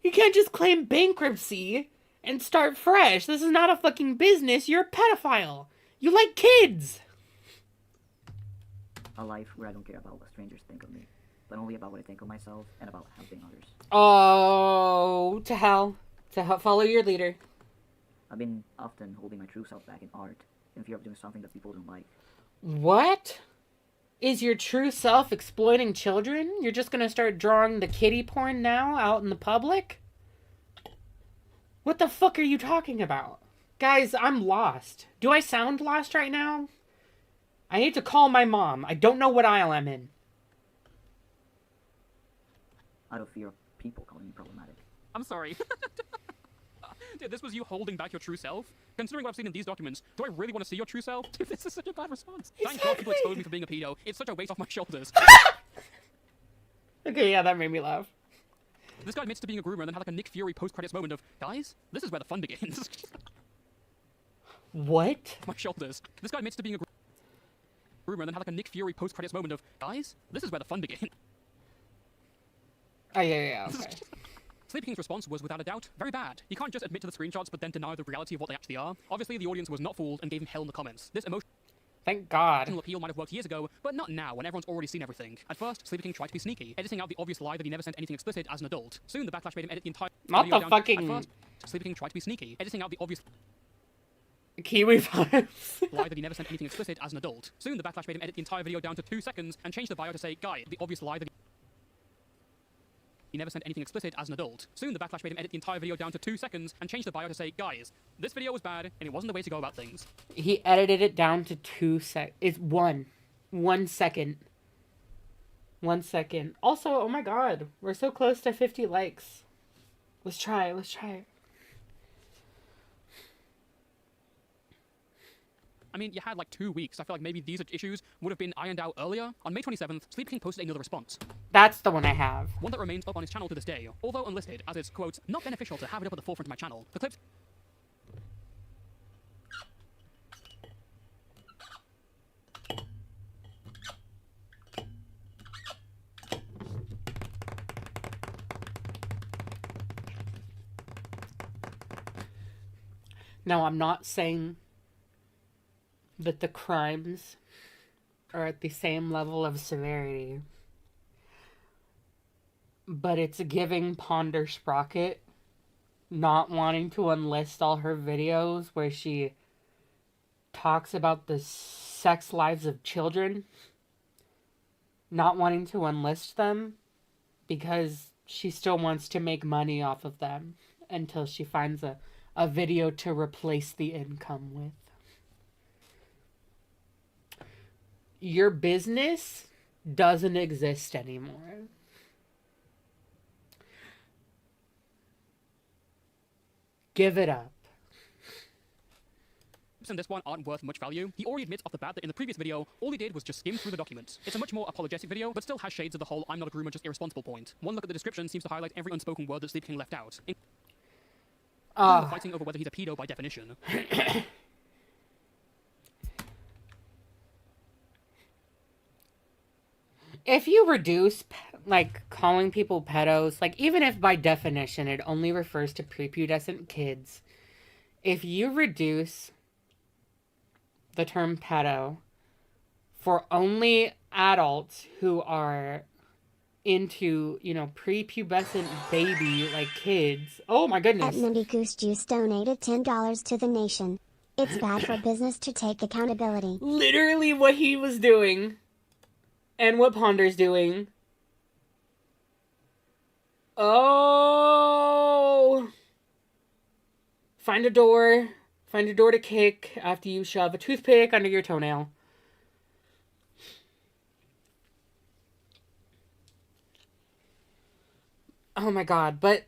Speaker 1: You can't just claim bankruptcy and start fresh. This is not a fucking business. You're a pedophile. You like kids.
Speaker 4: A life where I don't care about what strangers think of me, but only about what I think of myself and about helping others.
Speaker 1: Oh, to hell. Follow your leader.
Speaker 4: I've been often holding my true self back in art, in fear of doing something that people don't like.
Speaker 1: What? Is your true self exploiting children? You're just gonna start drawing the kiddie porn now out in the public? What the fuck are you talking about? Guys, I'm lost. Do I sound lost right now? I need to call my mom. I don't know what aisle I'm in.
Speaker 4: Out of fear of people calling me problematic.
Speaker 2: I'm sorry. Dude, this was you holding back your true self? Considering what I've seen in these documents, do I really want to see your true self? Dude, this is such a bad response. Thank God people exposed me for being a pedo. It's such a weight off my shoulders.
Speaker 1: Okay, yeah, that made me laugh.
Speaker 2: This guy admits to being a groomer and then had like a Nick Fury post-credits moment of, guys, this is where the fun begins.
Speaker 1: What?
Speaker 2: My shoulders. This guy admits to being a groomer and then had like a Nick Fury post-credits moment of, guys, this is where the fun begins.
Speaker 1: Oh, yeah, okay.
Speaker 2: SleepyKinq's response was, without a doubt, very bad. He can't just admit to the screenshots but then deny the reality of what they actually are. Obviously, the audience was not fooled and gave him hell in the comments. This emotional
Speaker 1: Thank God.
Speaker 2: appeal might have worked years ago, but not now when everyone's already seen everything. At first, SleepyKinq tried to be sneaky, editing out the obvious lie that he never sent anything explicit as an adult. Soon, the backlash made him edit the entire
Speaker 1: Not
Speaker 2: video
Speaker 1: the
Speaker 2: down.
Speaker 1: fucking...
Speaker 2: At first, SleepyKinq tried to be sneaky, editing out the obvious
Speaker 1: Kiwi vibes.
Speaker 2: lie that he never sent anything explicit as an adult. Soon, the backlash made him edit the entire video down to 2 seconds and change the bio to say, guy, the obvious lie that he never sent anything explicit as an adult. Soon, the backlash made him edit the entire video down to 2 seconds and change the bio to say, guys, this video was bad and it wasn't the way to go about things.
Speaker 1: He edited it down to 2 seconds. It's 1 second. 1 second. Also, oh my God, we're so close to 50 likes. Let's try it.
Speaker 2: I mean, you had like 2 weeks. I feel like maybe these issues would have been ironed out earlier. On May 27th, SleepyKinq posted another response.
Speaker 1: That's the one I have.
Speaker 2: One that remains up on his channel to this day, although unlisted, as it's, quote, not beneficial to have it up at the forefront of my channel. The clips...
Speaker 1: Now, I'm not saying that the crimes are at the same level of severity, but it's giving Ponder Sprocket not wanting to unlist all her videos where she talks about the sex lives of children, not wanting to unlist them because she still wants to make money off of them until she finds a video to replace the income with. Your business doesn't exist anymore. Give it up.
Speaker 2: And this one aren't worth much value. He already admits off the bat that in the previous video, all he did was just skim through the documents. It's a much more apologetic video, but still has shades of the whole I'm not a groomer, just irresponsible point. One look at the description seems to highlight every unspoken word that SleepyKinq left out. Fighting over whether he's a pedo by definition.
Speaker 1: If you reduce, like, calling people pedos, like, even if by definition it only refers to prepubescent kids, if you reduce the term pedo for only adults who are into, you know, prepubescent baby, like, kids. Oh my goodness.
Speaker 3: At Mindy Goose Juice donated $10 to the nation. It's bad for business to take accountability.
Speaker 1: Literally what he was doing. And what Ponder's doing. Oh. Find a door. Find a door to kick after you shove a toothpick under your toenail. Oh my God, but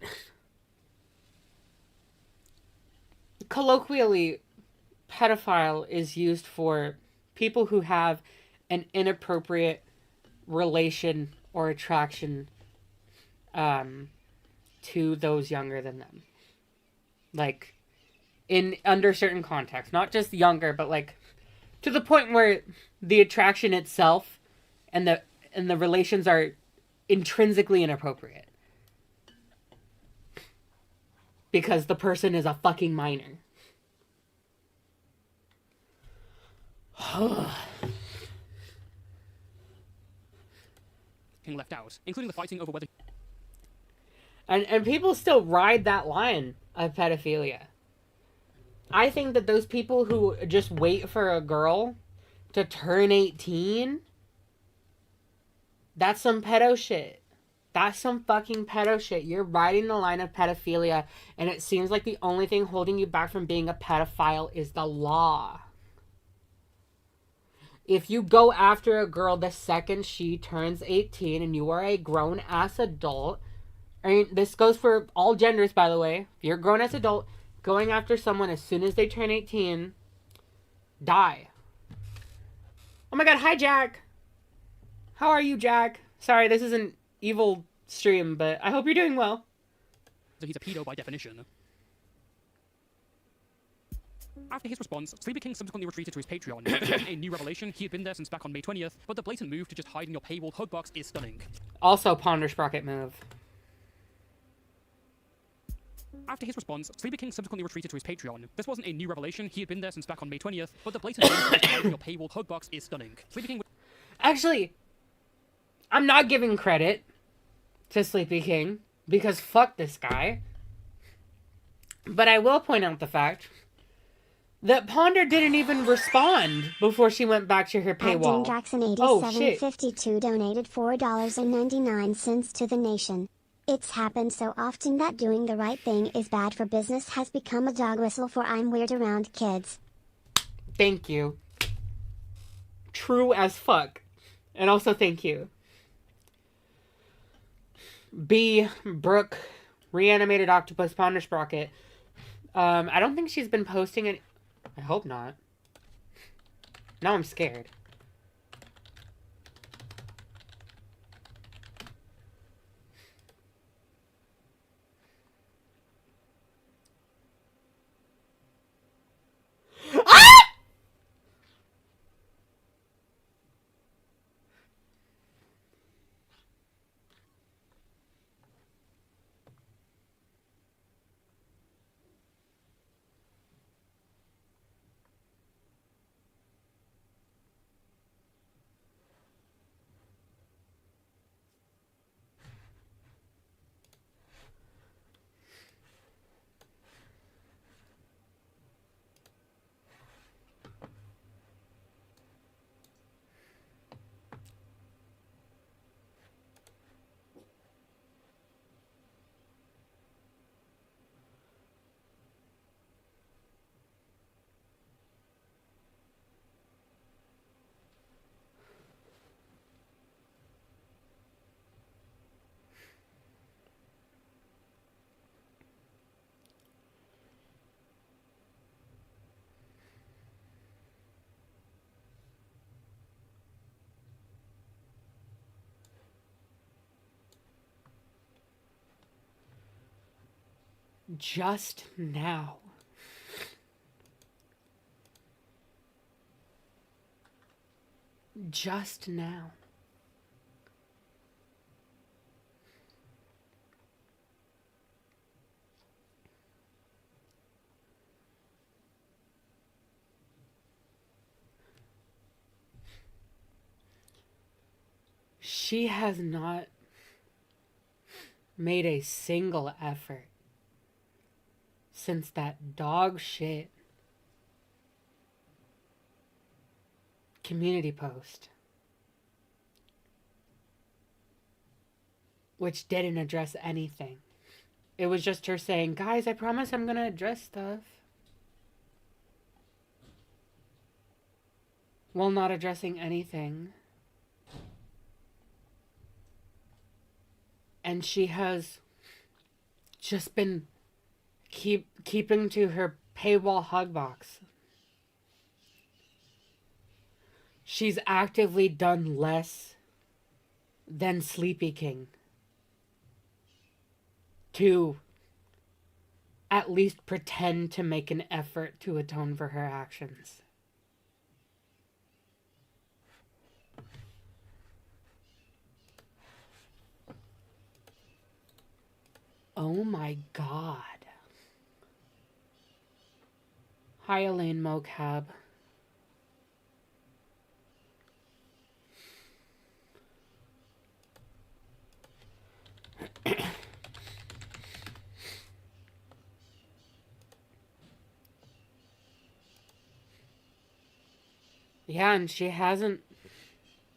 Speaker 1: colloquially, pedophile is used for people who have an inappropriate relation or attraction to those younger than them. Like, under certain contexts. Not just younger, but like to the point where the attraction itself and the relations are intrinsically inappropriate. because the person is a fucking minor.
Speaker 2: Left out, including the fighting over whether.
Speaker 1: And people still ride that line of pedophilia. I think that those people who just wait for a girl to turn 18, that's some pedo shit. That's some fucking pedo shit. You're riding the line of pedophilia, and it seems like the only thing holding you back from being a pedophile is the law. If you go after a girl the second she turns 18 and you are a grown-ass adult, I mean, this goes for all genders, by the way. If you're a grown-ass adult, going after someone as soon as they turn 18, die. Oh my god, hi, Jack. How are you, Jack? Sorry, this is an evil stream, but I hope you're doing well.
Speaker 2: So he's a pedo by definition. After his response, SleepyKinq subsequently retreated to his Patreon. This wasn't a new revelation, he had been there since back on May 20th, but the blatant move to just hide in your paywall hug box is stunning.
Speaker 1: Also, Ponder Sprocket move.
Speaker 2: After his response, SleepyKinq subsequently retreated to his Patreon. This wasn't a new revelation, he had been there since back on May 20th, but the blatant move to just hide in your paywall hug box is stunning. SleepyKinq.
Speaker 1: Actually, I'm not giving credit to SleepyKinq, because fuck this guy. But I will point out the fact that Ponder didn't even respond before she went back to her paywall.
Speaker 3: Jackson8752 donated $4.99 to the nation. It's happened so often that doing the right thing is bad for business has become a dog whistle for I'm weird around kids.
Speaker 1: Thank you. True as fuck. And also thank you. B. Brooke, Reanimated Octopus, Ponder Sprocket. I don't think she's been posting it. I hope not. Now I'm scared. Just now. Just now. She has not made a single effort since that dog shit community post, which didn't address anything. It was just her saying, guys, I promise I'm gonna address stuff, while not addressing anything. And she has just been keeping to her paywall hug box. She's actively done less than SleepyKinq to at least pretend to make an effort to atone for her actions. Oh my god. Hi, Elaine Mocab. Yeah, and she hasn't...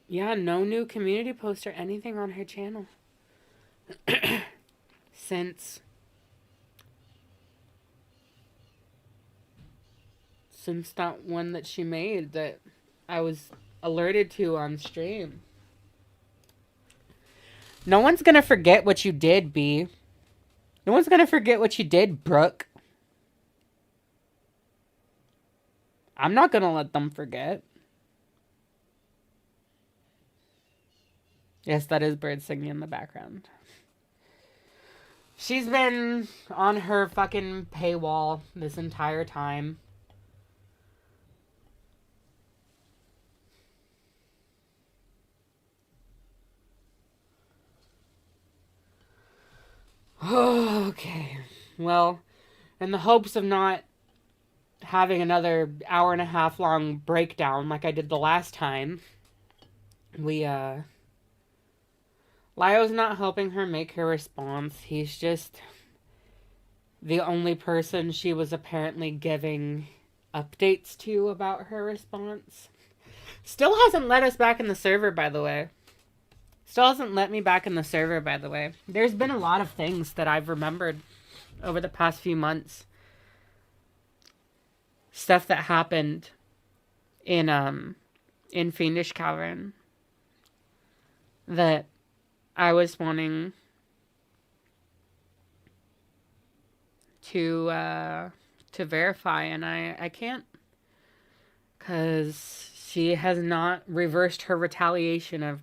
Speaker 1: Yeah, no new community post or anything on her channel. Since that one that she made that I was alerted to on stream. No one's gonna forget what you did, B. No one's gonna forget what you did, Brooke. I'm not gonna let them forget. Yes, that is bird singing in the background. She's been on her fucking paywall this entire time. Okay. Well, in the hopes of not having another hour and a half long breakdown like I did the last time, Lio's not helping her make her response. He's just the only person she was apparently giving updates to about her response. Still hasn't let us back in the server, by the way. Still hasn't let me back in the server, by the way. There's been a lot of things that I've remembered over the past few months. Stuff that happened in Fiendish Cavern that I was wanting to verify, and I can't, because she has not reversed her retaliation of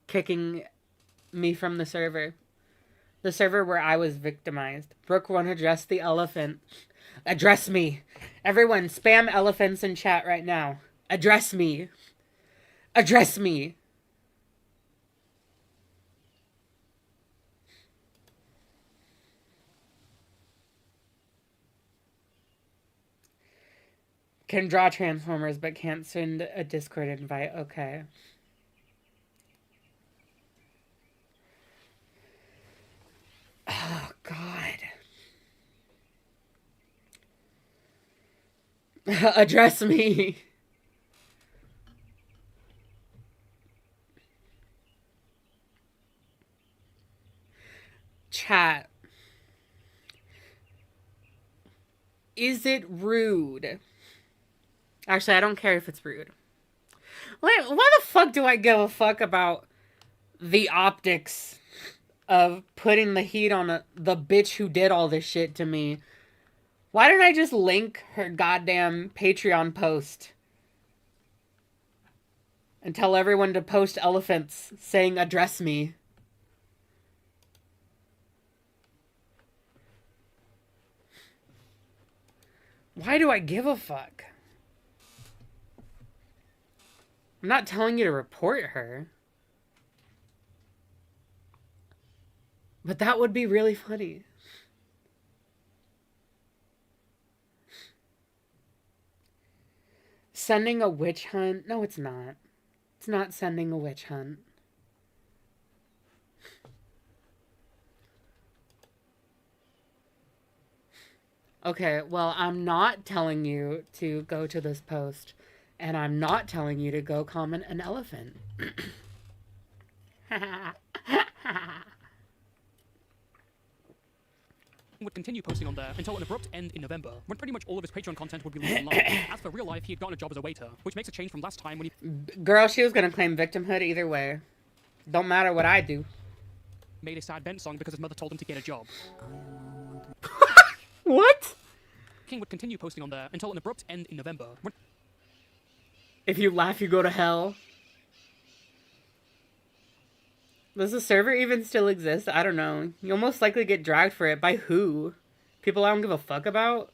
Speaker 1: kicking me from the server where I was victimized. Brooke won't address the elephant. Address me. Everyone, spam elephants in chat right now. Address me. Address me. Can draw Transformers, but can't send a Discord invite. Okay. Oh, God. Address me. Chat. Is it rude? Actually, I don't care if it's rude. Why the fuck do I give a fuck about the optics of putting the heat on the bitch who did all this shit to me? Why didn't I just link her goddamn Patreon post and tell everyone to post elephants saying address me? Why do I give a fuck? I'm not telling you to report her. But that would be really funny. Sending a witch hunt? No, it's not. It's not sending a witch hunt. Okay, well, I'm not telling you to go to this post. And I'm not telling you to go comment an elephant.
Speaker 2: Would continue posting on there until an abrupt end in November, when pretty much all of his Patreon content would be leaving online. As for real life, he had gotten a job as a waiter, which makes a change from last time when he...
Speaker 1: Girl, she was gonna claim victimhood either way. Don't matter what I do.
Speaker 2: ...made a sad Bent song because his mother told him to get a job.
Speaker 1: What?
Speaker 2: King would continue posting on there until an abrupt end in November, when...
Speaker 1: If you laugh, you go to hell. Does the server even still exist? I don't know. You'll most likely get dragged for it. By who? People I don't give a fuck about?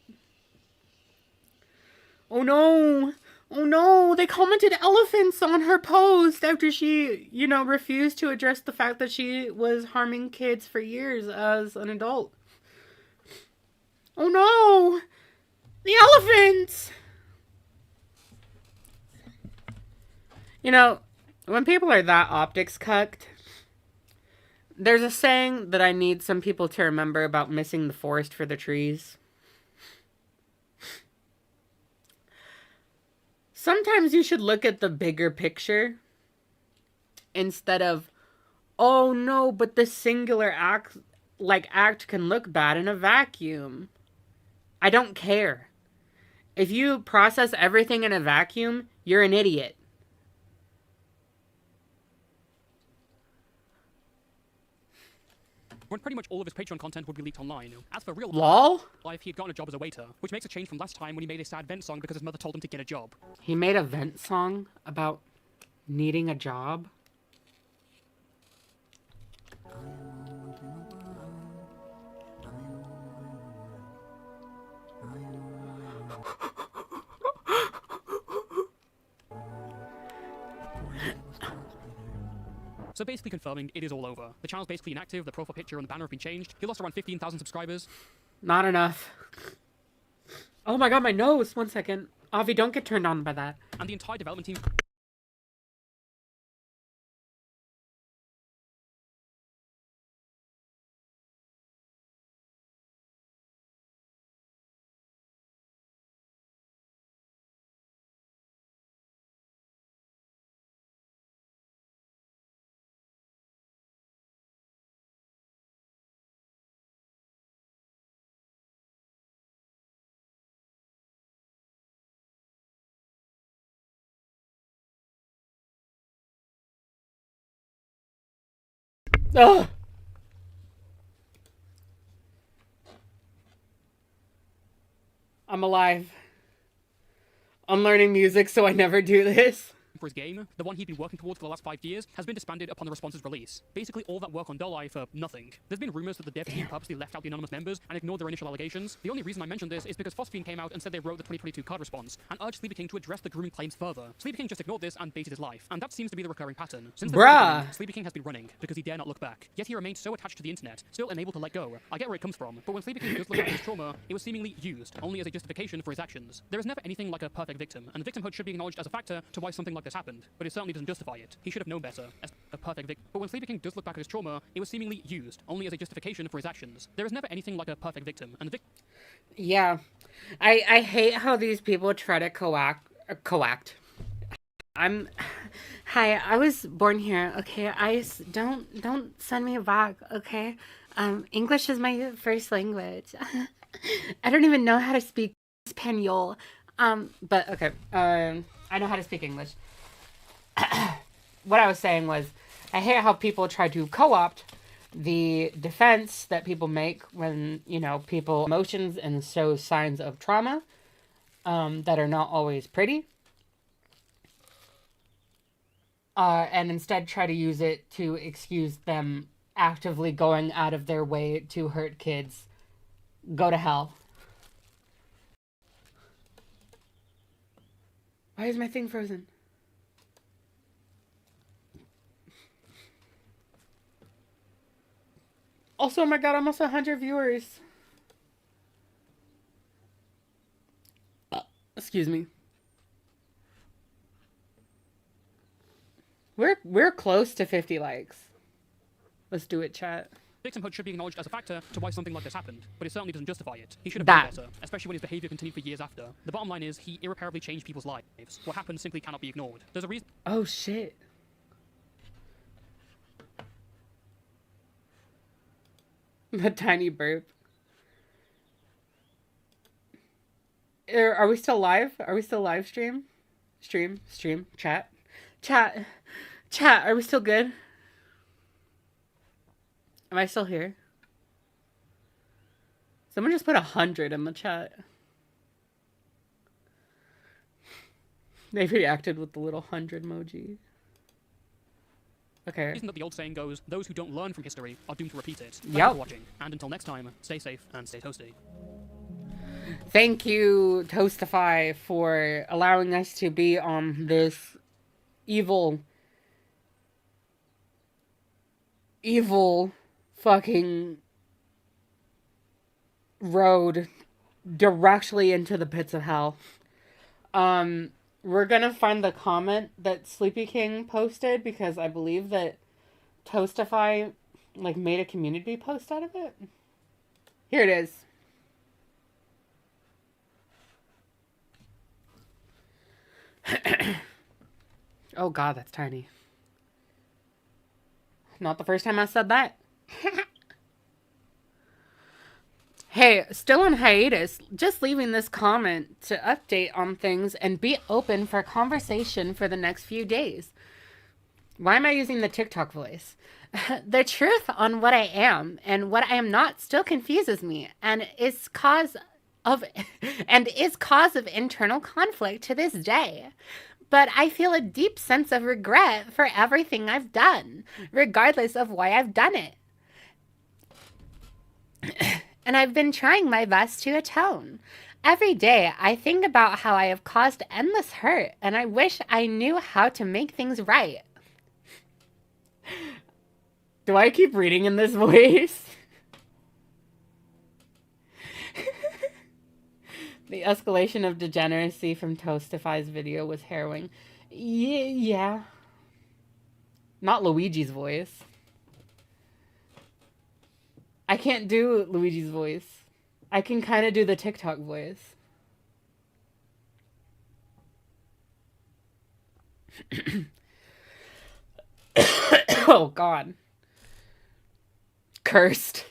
Speaker 1: Oh no! Oh no! They commented elephants on her post after she, refused to address the fact that she was harming kids for years as an adult. Oh no! The elephants! You know, when people are that optics cucked, there's a saying that I need some people to remember about missing the forest for the trees. Sometimes you should look at the bigger picture instead of, oh no, but the singular act can look bad in a vacuum. I don't care. If you process everything in a vacuum, you're an idiot.
Speaker 2: When pretty much all of his Patreon content would be leaked online. As for real life, he had gotten a job as a waiter, which makes a change from last time when he made a sad vent song because his mother told him to get a job.
Speaker 1: He made a vent song about needing a job?
Speaker 2: So basically confirming, it is all over. The channel's basically inactive, the profile picture and the banner have been changed. He lost around 15,000 subscribers.
Speaker 1: Not enough. Oh my god, my nose! 1 second. Avi, don't get turned on by that.
Speaker 2: And the entire development team...
Speaker 1: Ugh! I'm alive. I'm learning music, so I never do this.
Speaker 2: For his game, the one he'd been working towards for the last 5 years, has been disbanded upon the response's release. Basically all that work on Doll Eye for nothing. There's been rumors that the dev team purposely left out the anonymous members and ignored their initial allegations. The only reason I mention this is because Phosphine came out and said they wrote the 2022 card response and urged SleepyKinq to address the grooming claims further. SleepyKinq just ignored this and baited his life, and that seems to be the recurring pattern. Since the beginning, SleepyKinq has been running because he dare not look back. Yet he remained so attached to the internet, still unable to let go. I get where it comes from, but when SleepyKinq does look at his trauma, it was seemingly used only as a justification for his actions. There is never anything like a perfect victim, and the victimhood should be acknowledged as a factor to why something like this happened, but it certainly doesn't justify it. He should have known better as a perfect victim. But when SleepyKinq does look back at his trauma, it was seemingly used only as a justification for his actions. There is never anything like a perfect victim, and the
Speaker 1: Yeah. I hate how these people try to coact. Hi, I was born here, okay? Don't send me back, okay? English is my first language. I don't even know how to speak Espanol. But okay. I know how to speak English. What I was saying was, I hate how people try to co-opt the defense that people make when, you know, people emotions and show signs of trauma that are not always pretty. And instead try to use it to excuse them actively going out of their way to hurt kids. Go to hell. Why is my thing frozen? Also, oh my god, almost 100 viewers. Excuse me. We're close to 50 likes. Let's do it, chat.
Speaker 2: victimhood should be acknowledged as a factor to why something like this happened, but it certainly doesn't justify it. He should have done better, especially when his behavior continued for years after. The bottom line is, he irreparably changed people's lives. What happened simply cannot be ignored. There's a reason.
Speaker 1: Oh shit. The tiny burp. Are we still live? Are we still live stream? Stream, chat. Chat, are we still good? Am I still here? Someone just put 100 in the chat. They reacted with the little 100 emoji. Okay.
Speaker 2: Isn't that the old saying goes, those who don't learn from history are doomed to repeat it. Thank you
Speaker 1: Yep.
Speaker 2: for watching, and until next time, stay safe and stay toasty.
Speaker 1: Thank you, Toastify, for allowing us to be on this evil fucking road directly into the pits of hell. We're gonna find the comment that SleepyKinq posted, because I believe that Toastify, like, made a community post out of it. Here it is. Oh god, that's tiny. Not the first time I said that. Hey, still on hiatus, just leaving this comment to update on things and be open for conversation for the next few days. Why am I using the TikTok voice? The truth on what I am and what I am not still confuses me and is cause of internal conflict to this day. But I feel a deep sense of regret for everything I've done, regardless of why I've done it. And I've been trying my best to atone. Every day, I think about how I have caused endless hurt, and I wish I knew how to make things right. Do I keep reading in this voice? The escalation of degeneracy from Toastify's video was harrowing. Yeah. Not Luigi's voice. I can't do Luigi's voice. I can kind of do the TikTok voice. Oh, God. Cursed.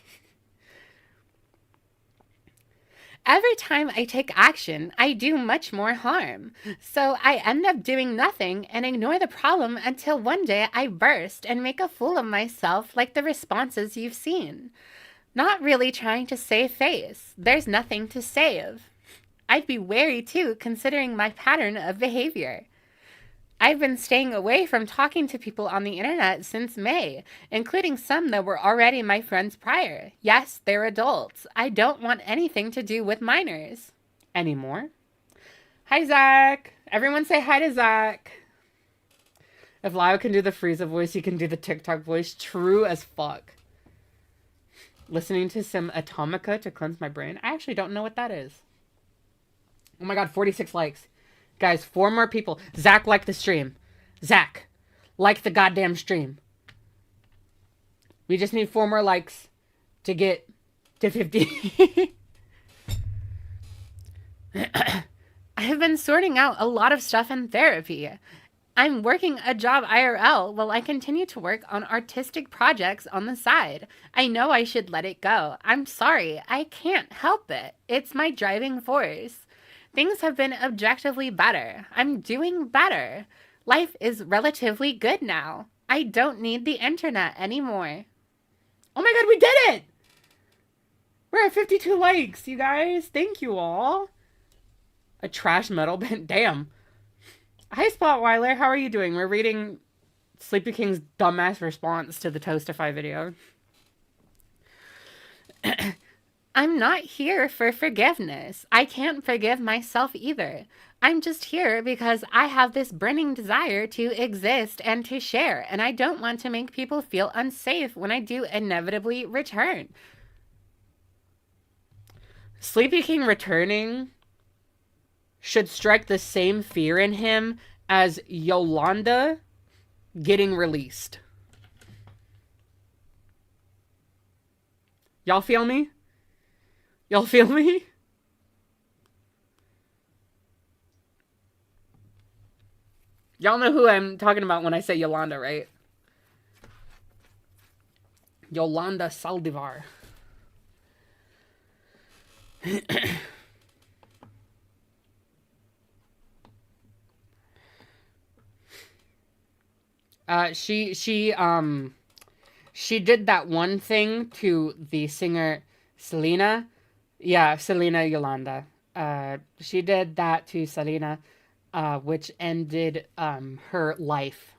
Speaker 1: Every time I take action, I do much more harm. So I end up doing nothing and ignore the problem until one day I burst and make a fool of myself like the responses you've seen. Not really trying to save face. There's nothing to save. I'd be wary too, considering my pattern of behavior. I've been staying away from talking to people on the internet since May, including some that were already my friends prior. Yes, they're adults. I don't want anything to do with minors. Anymore. Hi, Zach. Everyone say hi to Zach. If Lyle can do the Frieza voice, he can do the TikTok voice. True as fuck. Listening to some Atomica to cleanse my brain. I actually don't know what that is. Oh my god, 46 likes. Guys, 4 more people. Zach, like the stream. Zach, like the goddamn stream. We just need 4 more likes to get to 50. I have been sorting out a lot of stuff in therapy. I'm working a job IRL while I continue to work on artistic projects on the side. I know I should let it go. I'm sorry. I can't help it. It's my driving force. Things have been objectively better. I'm doing better. Life is relatively good now. I don't need the internet anymore. Oh my god, we did it! We're at 52 likes, you guys. Thank you all. A trash metal band. Damn. Hi, Spotweiler. How are you doing? We're reading SleepyKinq's dumbass response to the Toastify video. I'm not here for forgiveness. I can't forgive myself either. I'm just here because I have this burning desire to exist and to share, and I don't want to make people feel unsafe when I do inevitably return. SleepyKinq returning should strike the same fear in him as Yolanda getting released. Y'all feel me? Y'all feel me? Y'all know who I'm talking about when I say Yolanda, right? Yolanda Saldivar. She did that one thing to the singer Selena. Yeah, Selena Yolanda. She did that to Selena, which ended her life.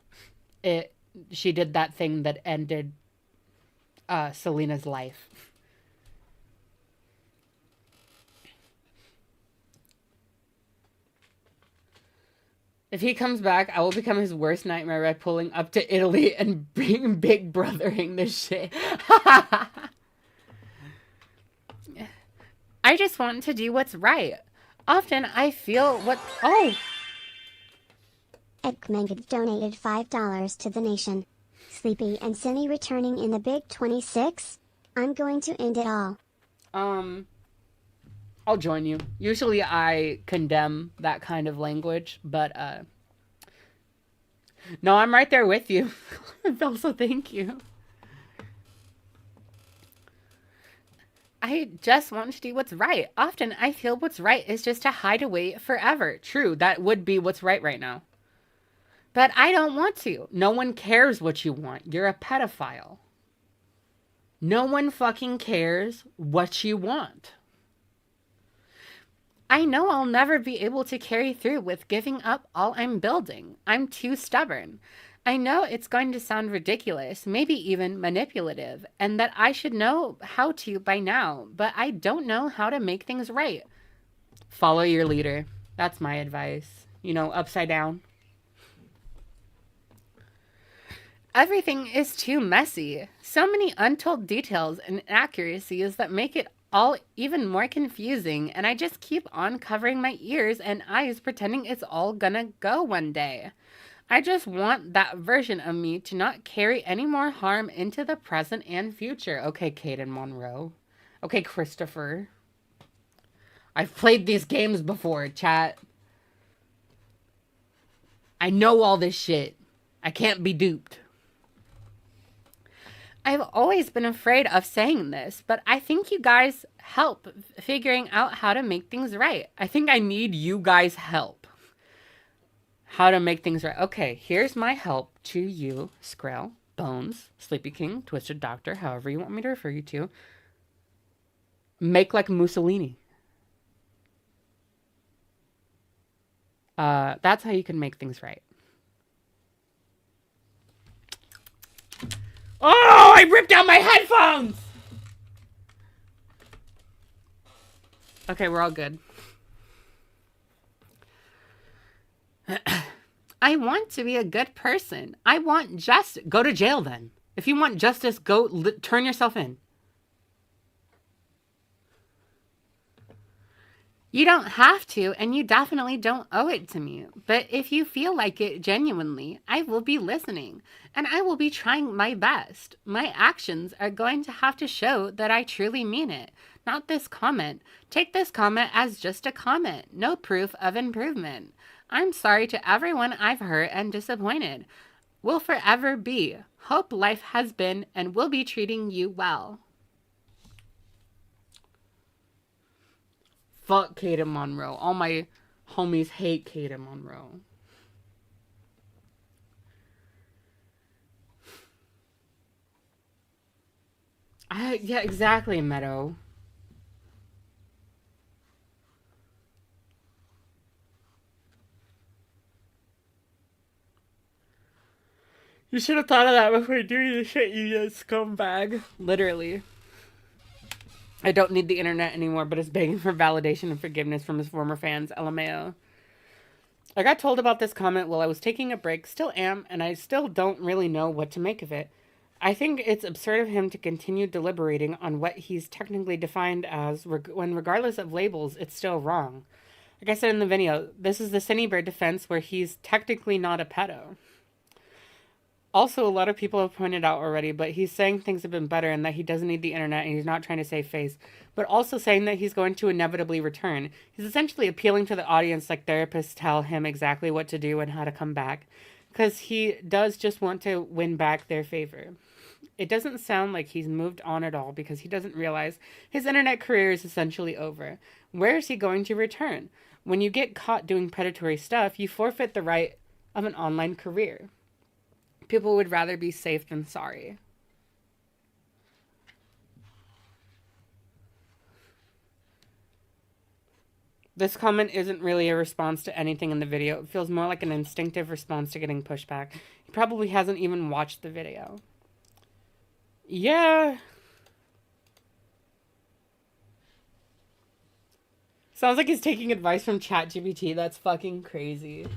Speaker 1: She did that thing that ended Selena's life. If he comes back, I will become his worst nightmare by pulling up to Italy and being big brothering this shit. I just want to do what's right. Often I feel what... Oh!
Speaker 3: Edkmenged donated $5 to the nation. Sleepy and Cindy returning in the Big 26? I'm going to end it all.
Speaker 1: I'll join you. Usually I condemn that kind of language, but, no, I'm right there with you. Also, thank you. I just want to do what's right. Often I feel what's right is just to hide away forever. True, that would be what's right now. But I don't want to. No one cares what you want. You're a pedophile. No one fucking cares what you want. I know I'll never be able to carry through with giving up all I'm building. I'm too stubborn. I know it's going to sound ridiculous, maybe even manipulative, and that I should know how to by now, but I don't know how to make things right. Follow your leader. That's my advice. You know, upside down. Everything is too messy. So many untold details and inaccuracies that make it all even more confusing, and I just keep on covering my ears and eyes pretending it's all gonna go one day. I just want that version of me to not carry any more harm into the present and future. Okay, Caden Monroe. Okay, Christopher. I've played these games before, chat. I know all this shit. I can't be duped. I've always been afraid of saying this, but I think you guys help figuring out how to make things right. I think I need you guys' help. How to make things right. Okay, here's my help to you, Skrill, Bones, SleepyKinq, Twisted Doctor, however you want me to refer you to. Make like Mussolini. That's how you can make things right. Oh, I ripped out my headphones! Okay, we're all good. I want to be a good person. I want justice. Go to jail then. If you want justice, go turn yourself in. You don't have to, and you definitely don't owe it to me. But if you feel like it genuinely, I will be listening, and I will be trying my best. My actions are going to have to show that I truly mean it, not this comment. Take this comment as just a comment, no proof of improvement. I'm sorry to everyone I've hurt and disappointed. Will forever be. Hope life has been and will be treating you well. Fuck Caden Monroe. All my homies hate Caden Monroe. Yeah, exactly, Meadow. You should have thought of that before doing the shit, you scumbag. Literally. I don't need the internet anymore, but is begging for validation and forgiveness from his former fans, LMAO. I got told about this comment while I was taking a break, still am, and I still don't really know what to make of it. I think it's absurd of him to continue deliberating on what he's technically defined as, when regardless of labels, it's still wrong. Like I said in the video, this is the Cinnybird defense where he's technically not a pedo. Also, a lot of people have pointed out already, but he's saying things have been better and that he doesn't need the internet and he's not trying to save face, but also saying that he's going to inevitably return. He's essentially appealing to the audience like therapists tell him exactly what to do and how to come back, because he does just want to win back their favor. It doesn't sound like he's moved on at all because he doesn't realize his internet career is essentially over. Where is he going to return? When you get caught doing predatory stuff, you forfeit the right of an online career. People would rather be safe than sorry. This comment isn't really a response to anything in the video. It feels more like an instinctive response to getting pushback. He probably hasn't even watched the video. Yeah. Sounds like he's taking advice from ChatGPT. That's fucking crazy.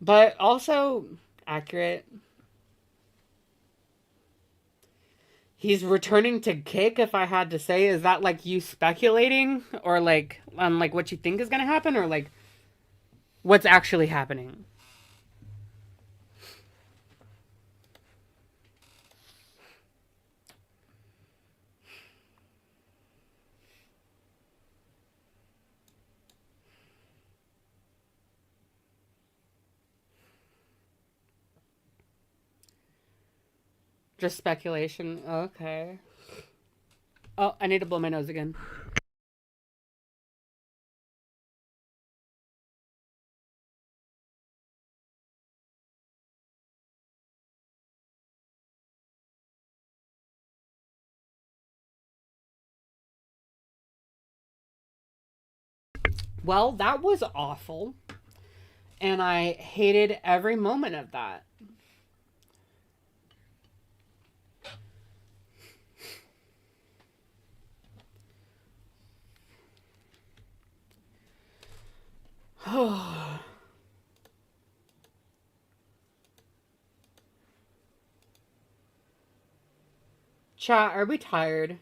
Speaker 1: But also accurate. He's returning to kick, if I had to say. Is that, like, you speculating? Or, like, on, like, what you think is gonna happen? Or, like, what's actually happening? Just speculation. Okay. Oh, I need to blow my nose again. Well, that was awful. And I hated every moment of that. Chat, are we tired?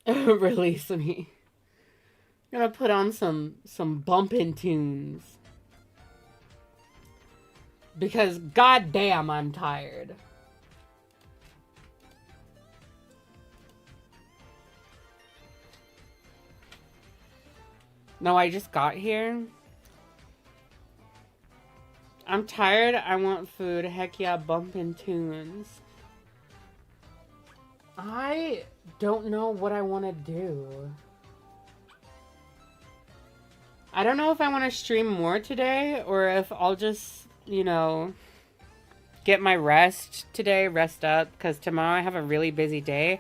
Speaker 1: Release me. I'm gonna put on some bumpin' tunes. Because goddamn, I'm tired. No, I just got here. I'm tired. I want food. Heck yeah, bumpin' tunes. I don't know what I want to do. I don't know if I want to stream more today or if I'll just, you know, get my rest today, rest up, because tomorrow I have a really busy day.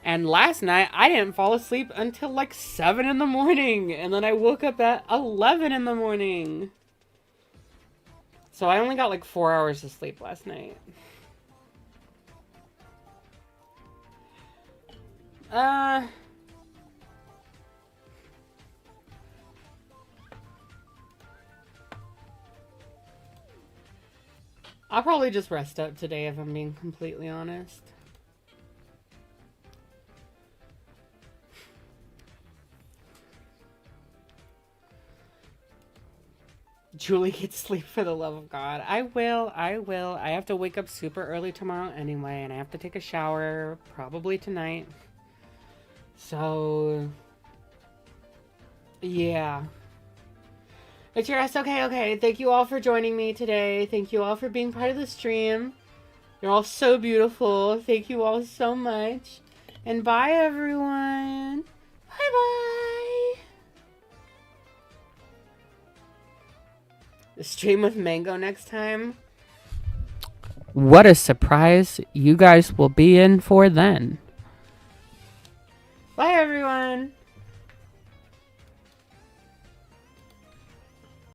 Speaker 1: And last night, I didn't fall asleep until like 7 in the morning. And then I woke up at 11 in the morning. So I only got like 4 hours of sleep last night. I'll probably just rest up today if I'm being completely honest. Julie, get sleep for the love of God. I will. I have to wake up super early tomorrow anyway, and I have to take a shower probably tonight. So, yeah. It's your ass. Okay. Thank you all for joining me today. Thank you all for being part of the stream. You're all so beautiful. Thank you all so much. And bye, everyone. Bye-bye. The stream with Mango next time. What a surprise you guys will be in for then. Bye, everyone.